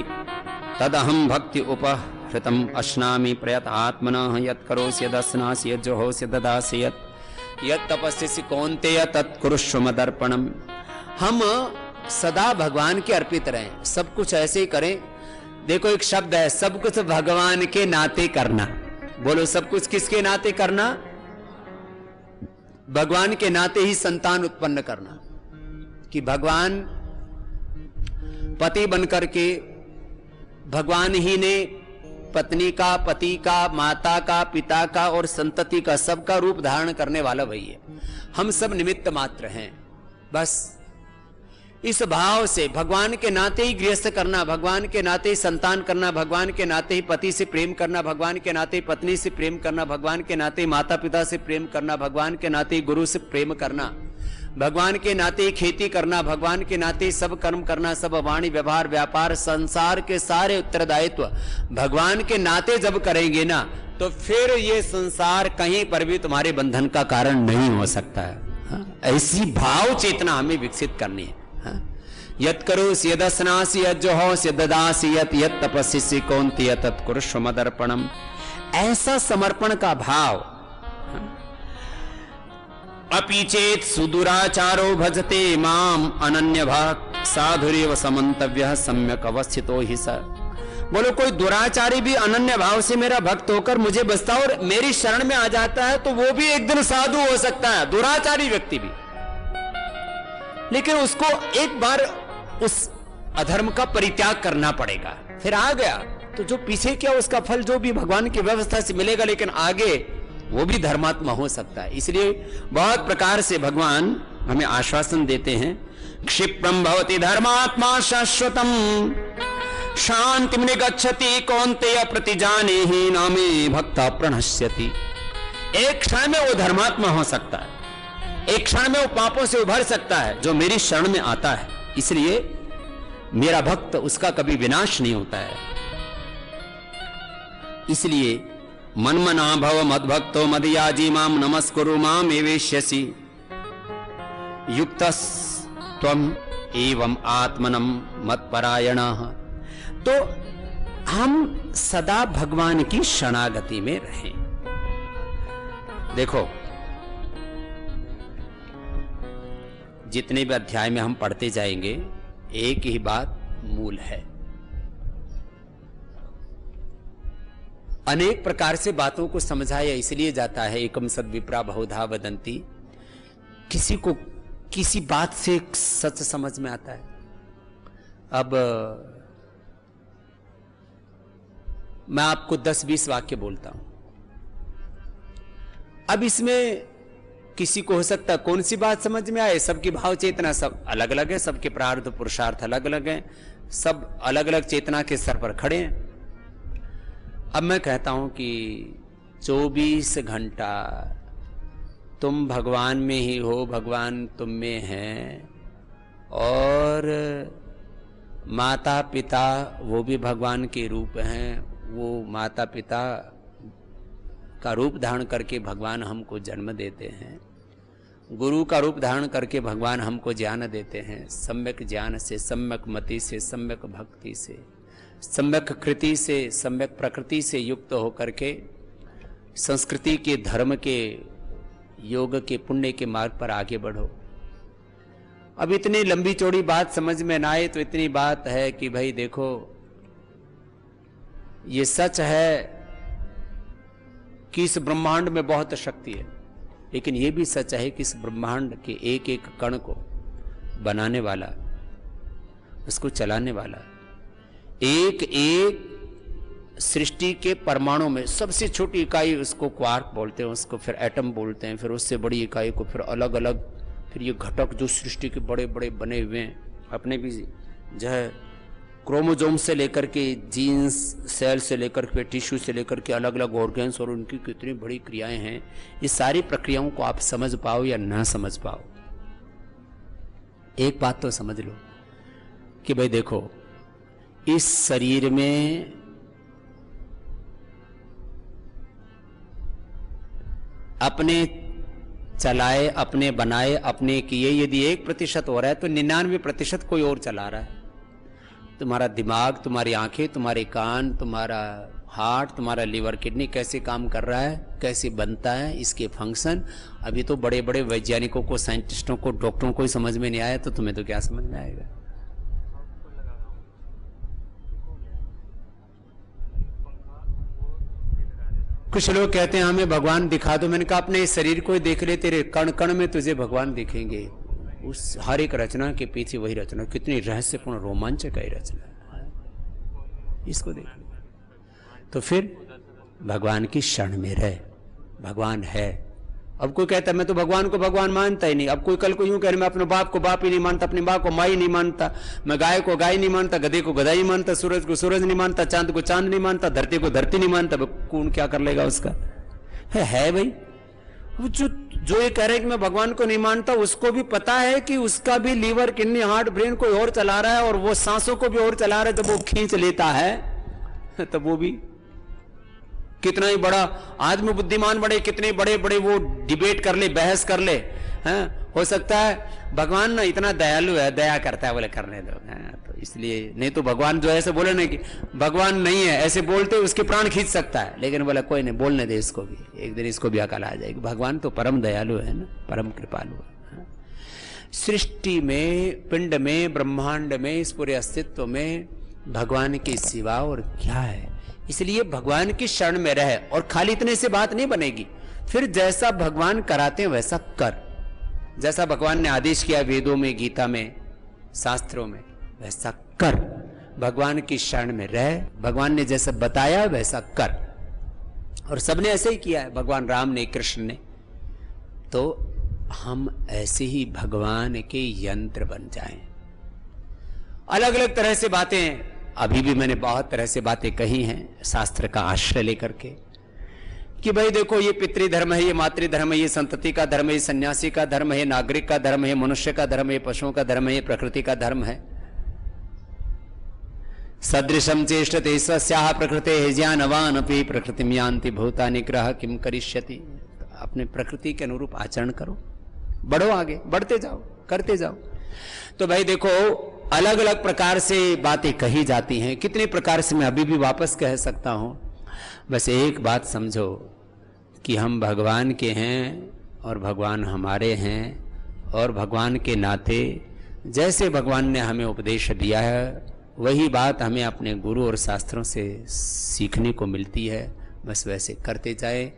तदहम भक्ति उपहृतम अश्नामि प्रयत आत्मनः यत् करोसि यदश्नासि यज्जुहोसि ददासि यत् तपस्यसि कौन्तेय तत्कुरुष्व मदर्पणम। हम सदा भगवान के अर्पित रहें, सब कुछ ऐसे ही करें। देखो एक शब्द है, सब कुछ भगवान के नाते करना। बोलो, सब कुछ किसके नाते करना? भगवान के नाते ही संतान उत्पन्न करना। कि भगवान पति बनकर के, भगवान ही ने पत्नी का, पति का, माता का, पिता का और संतति का, सबका रूप धारण करने वाला वही है। हम सब निमित्त मात्र हैं। बस इस भाव से भगवान के नाते ही गृहस्थ करना, भगवान के नाते ही संतान करना, भगवान के नाते ही पति से प्रेम करना, भगवान के नाते ही पत्नी से प्रेम करना, भगवान के नाते ही माता पिता से प्रेम करना, भगवान के नाते ही गुरु से प्रेम करना, भगवान के नाते ही खेती करना, भगवान के नाते ही सब कर्म करना, सब वाणी व्यवहार व्यापार संसार के सारे उत्तरदायित्व भगवान के नाते जब करेंगे ना, तो फिर ये संसार कहीं पर भी तुम्हारे बंधन का कारण नहीं हो सकता है। ऐसी भाव चेतना हमें विकसित करनी है। यत् करोसि यदश्नासि यज्जुहोसि यददासि यत् तपस्यसि कौन्तेय तत्कुरुष्व मदर्पणम। ऐसा समर्पण का भाव। अपि चेत् सुदुराचारो भजते माम अनन्य भाग साधुरेव समन्तव्यः सम्यक अवस्थितो हि स। बोलो, कोई दुराचारी भी अनन्य भाव से मेरा भक्त होकर मुझे बसता और मेरी शरण में आ जाता है तो वो भी एक दिन साधु हो सकता है, दुराचारी व्यक्ति भी। लेकिन उसको एक बार उस अधर्म का परित्याग करना पड़ेगा। फिर आ गया तो जो पीछे किया उसका फल जो भी भगवान की व्यवस्था से मिलेगा, लेकिन आगे वो भी धर्मात्मा हो सकता है। इसलिए बहुत प्रकार से भगवान हमें आश्वासन देते हैं, क्षिप्रम भवति धर्मात्मा शाश्वतम शांतिम निगच्छति कौन्तेय प्रतिजाने ही नामे भक्ता प्रणश्यति। एक क्षण में वो धर्मात्मा हो सकता है, एक क्षण में वो पापों से उभर सकता है जो मेरी शरण में आता है। इसलिए मेरा भक्त, उसका कभी विनाश नहीं होता है। इसलिए मनमना भव मद्भक्तो मदयाजी माम नमस्कुरु माम एवेश्यसि युक्तस् त्वम एवं आत्मनम मत्परायणः। तो हम सदा भगवान की शरणागति में रहें। देखो, जितने भी अध्याय में हम पढ़ते जाएंगे, एक ही बात मूल है। अनेक प्रकार से बातों को समझाया इसलिए जाता है, एकम सद विप्रा बहुधा वदंती। किसी को किसी बात से सच समझ में आता है। अब मैं आपको 10-20 वाक्य बोलता हूं, अब इसमें किसी को हो सकता है कौन सी बात समझ में आए। सबकी भाव चेतना सब अलग अलग है, सबके प्रारब्ध पुरुषार्थ अलग अलग हैं, सब अलग अलग चेतना के स्तर पर खड़े हैं। अब मैं कहता हूं कि 24 घंटा तुम भगवान में ही हो, भगवान तुम में है, और माता पिता वो भी भगवान के रूप हैं। वो माता पिता का रूप धारण करके भगवान हमको जन्म देते हैं, गुरु का रूप धारण करके भगवान हमको ज्ञान देते हैं। सम्यक ज्ञान से, सम्यक मति से, सम्यक भक्ति से, सम्यक कृति से, सम्यक प्रकृति से युक्त होकर के संस्कृति के, धर्म के, योग के, पुण्य के मार्ग पर आगे बढ़ो। अब इतनी लंबी चौड़ी बात समझ में ना आए तो इतनी बात है कि भाई देखो, ये सच है कि इस ब्रह्मांड में बहुत शक्ति है, लेकिन यह भी सच है कि इस ब्रह्मांड के एक एक कण को बनाने वाला, उसको चलाने वाला, एक एक सृष्टि के परमाणु में सबसे छोटी इकाई उसको क्वार्क बोलते हैं, उसको फिर एटम बोलते हैं, फिर उससे बड़ी इकाई को फिर अलग अलग, फिर ये घटक जो सृष्टि के बड़े बड़े बने हुए हैं, अपने भी जो है क्रोमोजोम से लेकर के जीन्स, सेल से लेकर के टिश्यू से लेकर के अलग अलग ऑर्गन्स, और उनकी कितनी बड़ी क्रियाएं हैं। ये सारी प्रक्रियाओं को आप समझ पाओ या ना समझ पाओ, एक बात तो समझ लो कि भाई देखो, इस शरीर में अपने चलाए, अपने बनाए, अपने किए यदि 1% हो रहा है तो 99% कोई और चला रहा है। तुम्हारा दिमाग, तुम्हारी आंखें, तुम्हारे कान, तुम्हारा हार्ट, तुम्हारा लिवर, किडनी कैसे काम कर रहा है, कैसे बनता है, इसके फंक्शन अभी तो बड़े बड़े वैज्ञानिकों को, साइंटिस्टों को, डॉक्टरों को ही समझ में नहीं आया, तो तुम्हें तो क्या समझ में आएगा। कुछ लोग कहते हैं हमें भगवान दिखा दो। मैंने कहा अपने इस शरीर को ही देख ले, तेरे कण कण में तुझे भगवान दिखेंगे। उस हर एक रचना के पीछे वही रचना, कितनी रहस्यपूर्ण रोमांचक है रचना, इसको देख लो। तो फिर भगवान की शरण में रहे, भगवान है। अब कोई कहता है मैं तो भगवान को भगवान मानता ही नहीं। अब कोई कल को यूं कह रहे मैं अपने बाप को बाप ही नहीं मानता, अपनी माँ को माँ ही नहीं मानता, मैं गाय को गाय नहीं मानता, गधे को गधा ही मानता, सूरज को सूरज नहीं मानता, चांद को चांद नहीं मानता, धरती को धरती नहीं मानता। कौन क्या कर लेगा उसका? है भाई, जो ये कह रहे कि मैं भगवान को नहीं मानता, उसको भी पता है कि उसका भी लीवर, किडनी, हार्ट, ब्रेन कोई और चला रहा है, और वो सांसों को भी और चला रहा है। जब वो खींच लेता है तब वो भी कितना ही बड़ा आदमी, बुद्धिमान बड़े, कितने बड़े बड़े वो डिबेट कर ले, बहस कर ले, हैं, हो सकता है भगवान ना इतना दयालु है, दया करता है, बोले करने दो। तो इसलिए नहीं तो भगवान जो ऐसे बोले ना कि भगवान नहीं है, ऐसे बोलते उसके प्राण खींच सकता है, लेकिन बोला कोई नहीं, बोलने दे इसको भी, एक दिन इसको भी अकल आ जाएगी। भगवान तो परम दयालु है ना, परम कृपालु है। सृष्टि में, पिंड में, ब्रह्मांड में, इस पूरे अस्तित्व में भगवान के सिवा और क्या है। इसलिए भगवान की शरण में रहे, और खाली इतने से बात नहीं बनेगी। फिर जैसा भगवान कराते हैं वैसा कर, जैसा भगवान ने आदेश किया वेदों में, गीता में, शास्त्रों में, वैसा कर। भगवान की शरण में रह, भगवान ने जैसा बताया वैसा कर। और सबने ऐसे ही किया है, भगवान राम ने, कृष्ण ने। तो हम ऐसे ही भगवान के यंत्र बन जाएं। अलग अलग तरह से बातें, अभी भी मैंने बहुत तरह से बातें कही हैं शास्त्र का आश्रय लेकर के, कि भाई देखो ये पितृधर्म है, ये मातृधर्म है, ये संतति का धर्म है, ये सन्यासी का धर्म है, ये नागरिक का धर्म है, मनुष्य का धर्म है, पशुओं का धर्म है, ये प्रकृति का धर्म है। सदृशम चेष्टते स्वस्याः प्रकृतेः ज्ञानवान् अपि प्रकृतिं यान्ति भूतानि ग्रह किम करिष्यति। अपने प्रकृति के अनुरूप आचरण करो, बढ़ो, आगे बढ़ते जाओ, करते जाओ। तो भाई देखो अलग अलग प्रकार से बातें कही जाती हैं, कितने प्रकार से मैं अभी भी वापस कह सकता हूं। बस एक बात समझो कि हम भगवान के हैं और भगवान हमारे हैं, और भगवान के नाते जैसे भगवान ने हमें उपदेश दिया है वही बात हमें अपने गुरु और शास्त्रों से सीखने को मिलती है। बस वैसे करते जाए।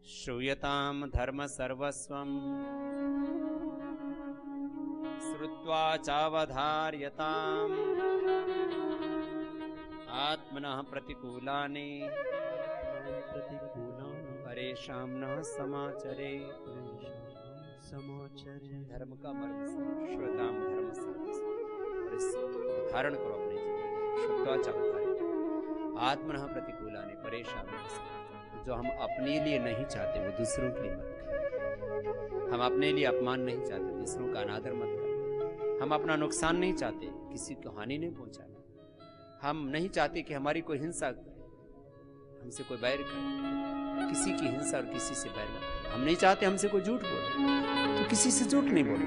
श्रूयताम धर्म सर्वस्वम श्रुत्वा चावधार्यताम आत्मनः प्रतिकूलानि परेशान न समाचरे। धर्म का मर्म श्रुताम धर्म सर्वस्वम, और इस धारण करो अपने जीवन। श्रुत्वा चावधार्यताम आत्मनः प्रतिकूलानि परेशान न समाचरे। जो हम अपने लिए नहीं चाहते वो दूसरों के लिए मत करो। हम अपने लिए अपमान नहीं चाहते, दूसरों का अनादर मत करो। हम अपना नुकसान नहीं चाहते, किसी को हानि नहीं पहुंचाना। हम नहीं चाहते कि हमारी कोई हिंसा करे, हमसे कोई बैर करे। किसी की हिंसा और किसी से बैर मत करो। हम नहीं चाहते हमसे कोई झूठ बोले, तो किसी से झूठ नहीं बोलो।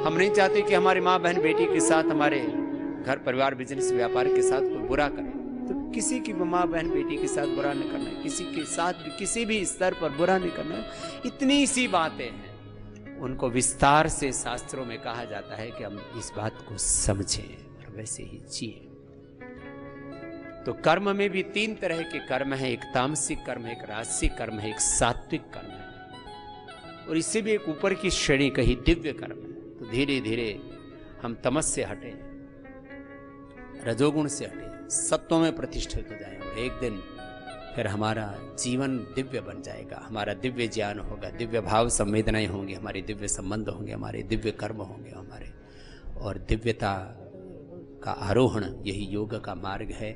हम नहीं चाहते कि हमारी माँ बहन बेटी के साथ, हमारे घर परिवार बिजनेस व्यापार के साथ कोई बुरा करे, तो किसी की माँ बहन बेटी के साथ बुरा नहीं करना है, किसी के साथ भी किसी भी स्तर पर बुरा नहीं करना है। इतनी सी बातें हैं, उनको विस्तार से शास्त्रों में कहा जाता है कि हम इस बात को समझें और वैसे ही जिए। तो कर्म में भी तीन तरह के कर्म है, एक तामसिक कर्म है, एक राजसिक कर्म है, एक सात्विक कर्म है, और इससे भी एक ऊपर की श्रेणी कही दिव्य कर्म है। तो धीरे धीरे हम तमस से हटे, रजोगुण से हटे, सत्वों में प्रतिष्ठित हो जाए, और एक दिन फिर हमारा जीवन दिव्य बन जाएगा। हमारा दिव्य ज्ञान होगा, दिव्य भाव संवेदनाएं होंगी, हमारे दिव्य संबंध होंगे, हमारे दिव्य कर्म होंगे हमारे, और दिव्यता का आरोहण यही योग का मार्ग है।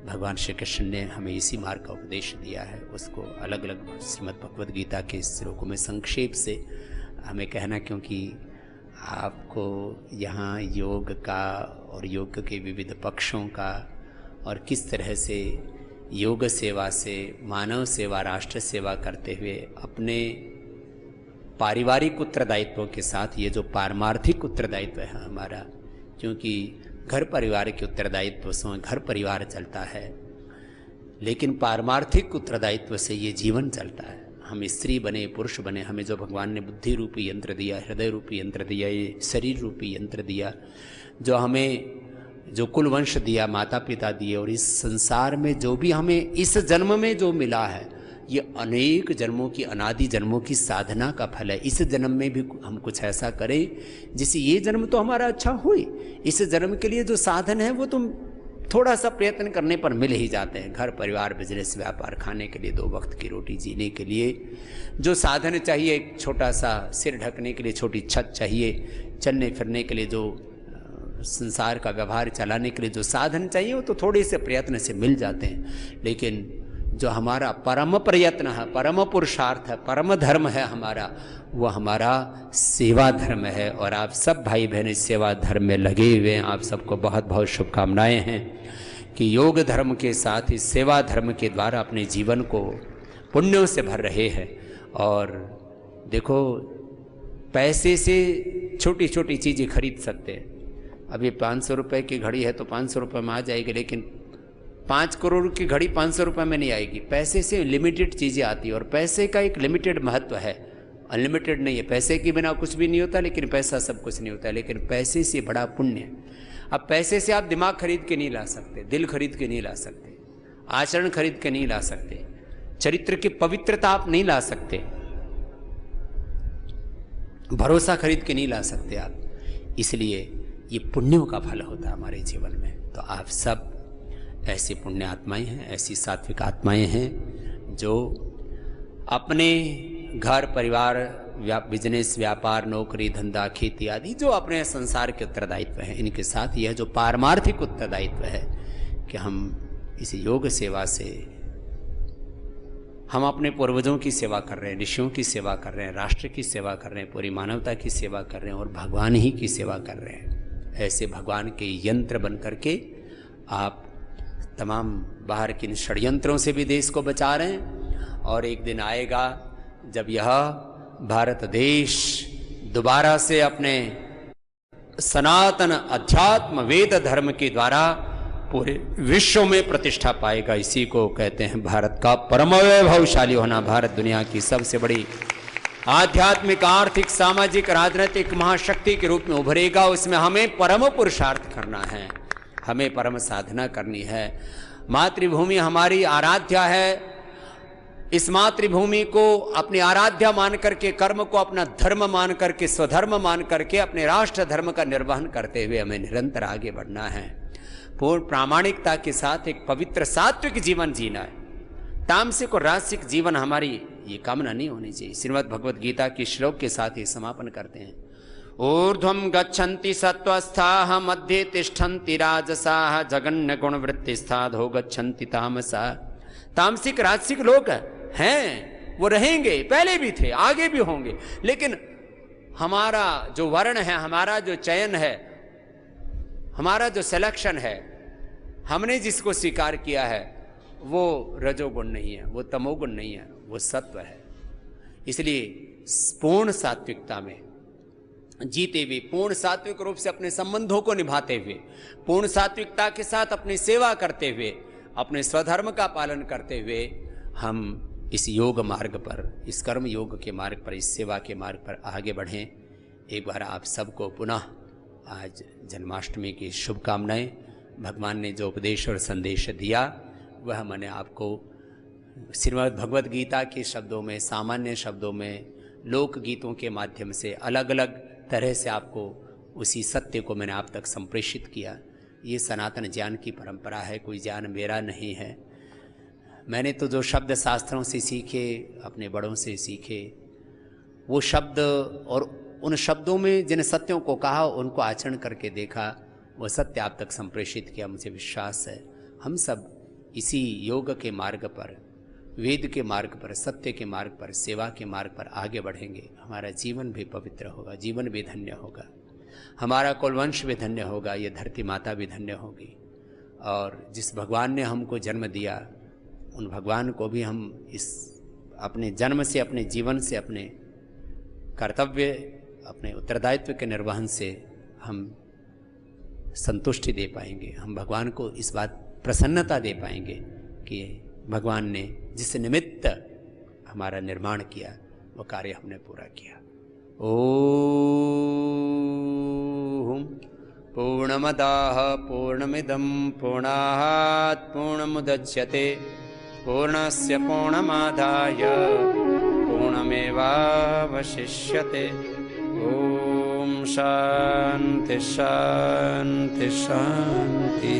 भगवान श्री कृष्ण ने हमें इसी मार्ग का उपदेश दिया है। उसको अलग अलग श्रीमद् भगवद गीता के श्लोकों में संक्षेप से हमें कहना, क्योंकि आपको यहाँ योग का और योग के विविध पक्षों का, और किस तरह से योग सेवा से मानव सेवा, राष्ट्र सेवा करते हुए अपने पारिवारिक उत्तरदायित्वों के साथ ये जो पारमार्थिक उत्तरदायित्व है हमारा, क्योंकि घर परिवार के उत्तरदायित्व से घर परिवार चलता है, लेकिन पारमार्थिक उत्तरदायित्व से ये जीवन चलता है। हम स्त्री बने, पुरुष बने, हमें जो भगवान ने बुद्धि रूपी यंत्र दिया, हृदय रूपी यंत्र दिया, ये शरीर रूपी यंत्र दिया, जो हमें जो कुल वंश दिया, माता पिता दिए, और इस संसार में जो भी हमें इस जन्म में जो मिला है, ये अनेक जन्मों की, अनादि जन्मों की साधना का फल है। इस जन्म में भी हम कुछ ऐसा करें जिससे ये जन्म तो हमारा अच्छा हो। इस जन्म के लिए जो साधन है वो तुम थोड़ा सा प्रयत्न करने पर मिल ही जाते हैं। घर परिवार बिजनेस व्यापार, खाने के लिए 2 वक्त की रोटी, जीने के लिए जो साधन चाहिए, एक छोटा सा सिर ढकने के लिए छोटी छत चाहिए, चलने फिरने के लिए जो संसार का व्यवहार चलाने के लिए जो साधन चाहिए, वो तो थोड़े से प्रयत्न से मिल जाते हैं। लेकिन जो हमारा परम प्रयत्न है, परम पुरुषार्थ है, परम धर्म है हमारा, वो हमारा सेवा धर्म है। और आप सब भाई बहन इस सेवा धर्म में लगे हुए हैं। आप सबको बहुत बहुत शुभकामनाएं हैं कि योग धर्म के साथ ही सेवा धर्म के द्वारा अपने जीवन को पुण्यों से भर रहे हैं। और देखो, पैसे से छोटी छोटी चीज़ें खरीद सकते हैं। अभी 500 रुपये की घड़ी है तो 500 रुपये में आ जाएगी, लेकिन 5 करोड़ की घड़ी 500 रुपये में नहीं आएगी। पैसे से लिमिटेड चीज़ें आती है, और पैसे का एक लिमिटेड महत्व है, अनलिमिटेड नहीं है। पैसे के बिना कुछ भी नहीं होता, लेकिन पैसा सब कुछ नहीं होता, लेकिन पैसे से बड़ा पुण्य है। अब पैसे से आप दिमाग खरीद के नहीं ला सकते, दिल खरीद के नहीं ला सकते, आचरण खरीद के नहीं ला सकते, चरित्र की पवित्रता आप नहीं ला सकते, भरोसा खरीद के नहीं ला सकते आप। इसलिए ये पुण्यों का फल होता है हमारे जीवन में। तो आप सब ऐसी पुण्य आत्माएं हैं, ऐसी सात्विक आत्माएं हैं जो अपने घर परिवार, बिजनेस, व्यापार, नौकरी, धंधा, खेती आदि जो अपने संसार के उत्तरदायित्व हैं, इनके साथ यह जो पारमार्थिक उत्तरदायित्व है कि हम इस योग सेवा से हम अपने पूर्वजों की सेवा कर रहे हैं, ऋषियों की सेवा कर रहे हैं, राष्ट्र की सेवा कर रहे हैं, पूरी मानवता की सेवा कर रहे हैं और भगवान ही की सेवा कर रहे हैं। ऐसे भगवान के यंत्र बन करके आप तमाम बाहर के इन षड्यंत्रों से भी देश को बचा रहे हैं। और एक दिन आएगा जब यह भारत देश दोबारा से अपने सनातन अध्यात्म वेद धर्म के द्वारा पूरे विश्व में प्रतिष्ठा पाएगा। इसी को कहते हैं भारत का परम वैभवशाली होना। भारत दुनिया की सबसे बड़ी आध्यात्मिक, आर्थिक, सामाजिक, राजनीतिक महाशक्ति के रूप में उभरेगा। उसमें हमें परम पुरुषार्थ करना है, हमें परम साधना करनी है। मातृभूमि हमारी आराध्या है। इस मातृभूमि को अपनी आराध्या मान करके, कर्म को अपना धर्म मान करके, स्वधर्म मान करके अपने राष्ट्र धर्म का निर्वहन करते हुए हमें निरंतर आगे बढ़ना है। पूर्ण प्रामाणिकता के साथ एक पवित्र सात्विक जीवन जीना है। तामसिक और राजसिक जीवन हमारी ये कामना नहीं होनी चाहिए। श्रीमद् भगवद गीता के श्लोक के साथ ही समापन करते हैं। ऊर्ध्वं गच्छन्ति सत्त्वस्थाः मध्ये तिष्ठन्ति राजसाः जगन्य गुण वृत्तिस्थाधो गच्छन्ति तामसाः। तामसिक राजसिक लोग हैं, वो रहेंगे, पहले भी थे, आगे भी होंगे, लेकिन हमारा जो वर्ण है, हमारा जो चयन है, हमारा जो सिलेक्शन है, हमने जिसको स्वीकार किया है वो रजोगुण नहीं है, वो तमोगुण नहीं है, वो सत्व है। इसलिए पूर्ण सात्विकता में जीते हुए, पूर्ण सात्विक रूप से अपने संबंधों को निभाते हुए, पूर्ण सात्विकता के साथ अपनी सेवा करते हुए, अपने स्वधर्म का पालन करते हुए हम इस योग मार्ग पर, इस कर्म योग के मार्ग पर, इस सेवा के मार्ग पर आगे बढ़ें। एक बार आप सबको पुनः आज जन्माष्टमी की शुभकामनाएं। भगवान ने जो उपदेश और संदेश दिया वह मैंने आपको श्रीमद् भगवद गीता के शब्दों में, सामान्य शब्दों में, लोकगीतों के माध्यम से अलग अलग तरह से आपको उसी सत्य को मैंने आप तक संप्रेषित किया। ये सनातन ज्ञान की परंपरा है, कोई ज्ञान मेरा नहीं है। मैंने तो जो शब्द शास्त्रों से सीखे, अपने बड़ों से सीखे, वो शब्द और उन शब्दों में जिन सत्यों को कहा उनको आचरण करके देखा, वह सत्य आप तक संप्रेषित किया। मुझे विश्वास है हम सब इसी योग के मार्ग पर, वेद के मार्ग पर, सत्य के मार्ग पर, सेवा के मार्ग पर आगे बढ़ेंगे। हमारा जीवन भी पवित्र होगा, जीवन भी धन्य होगा, हमारा कुलवंश भी धन्य होगा, ये धरती माता भी धन्य होगी। और जिस भगवान ने हमको जन्म दिया, उन भगवान को भी हम इस अपने जन्म से, अपने जीवन से, अपने कर्तव्य, अपने उत्तरदायित्व के निर्वहन से हम संतुष्टि दे पाएंगे। हम भगवान को इस बात प्रसन्नता दे पाएंगे कि भगवान ने जिस निमित्त हमारा निर्माण किया वो कार्य हमने पूरा किया। ओम पूर्णमदाः पूर्णमिदं पूर्णात् पूर्णमुदच्यते पूर्णस्य पूर्णमादाय पूर्णमेवावशिष्यते। ओम शांति शांति शांति।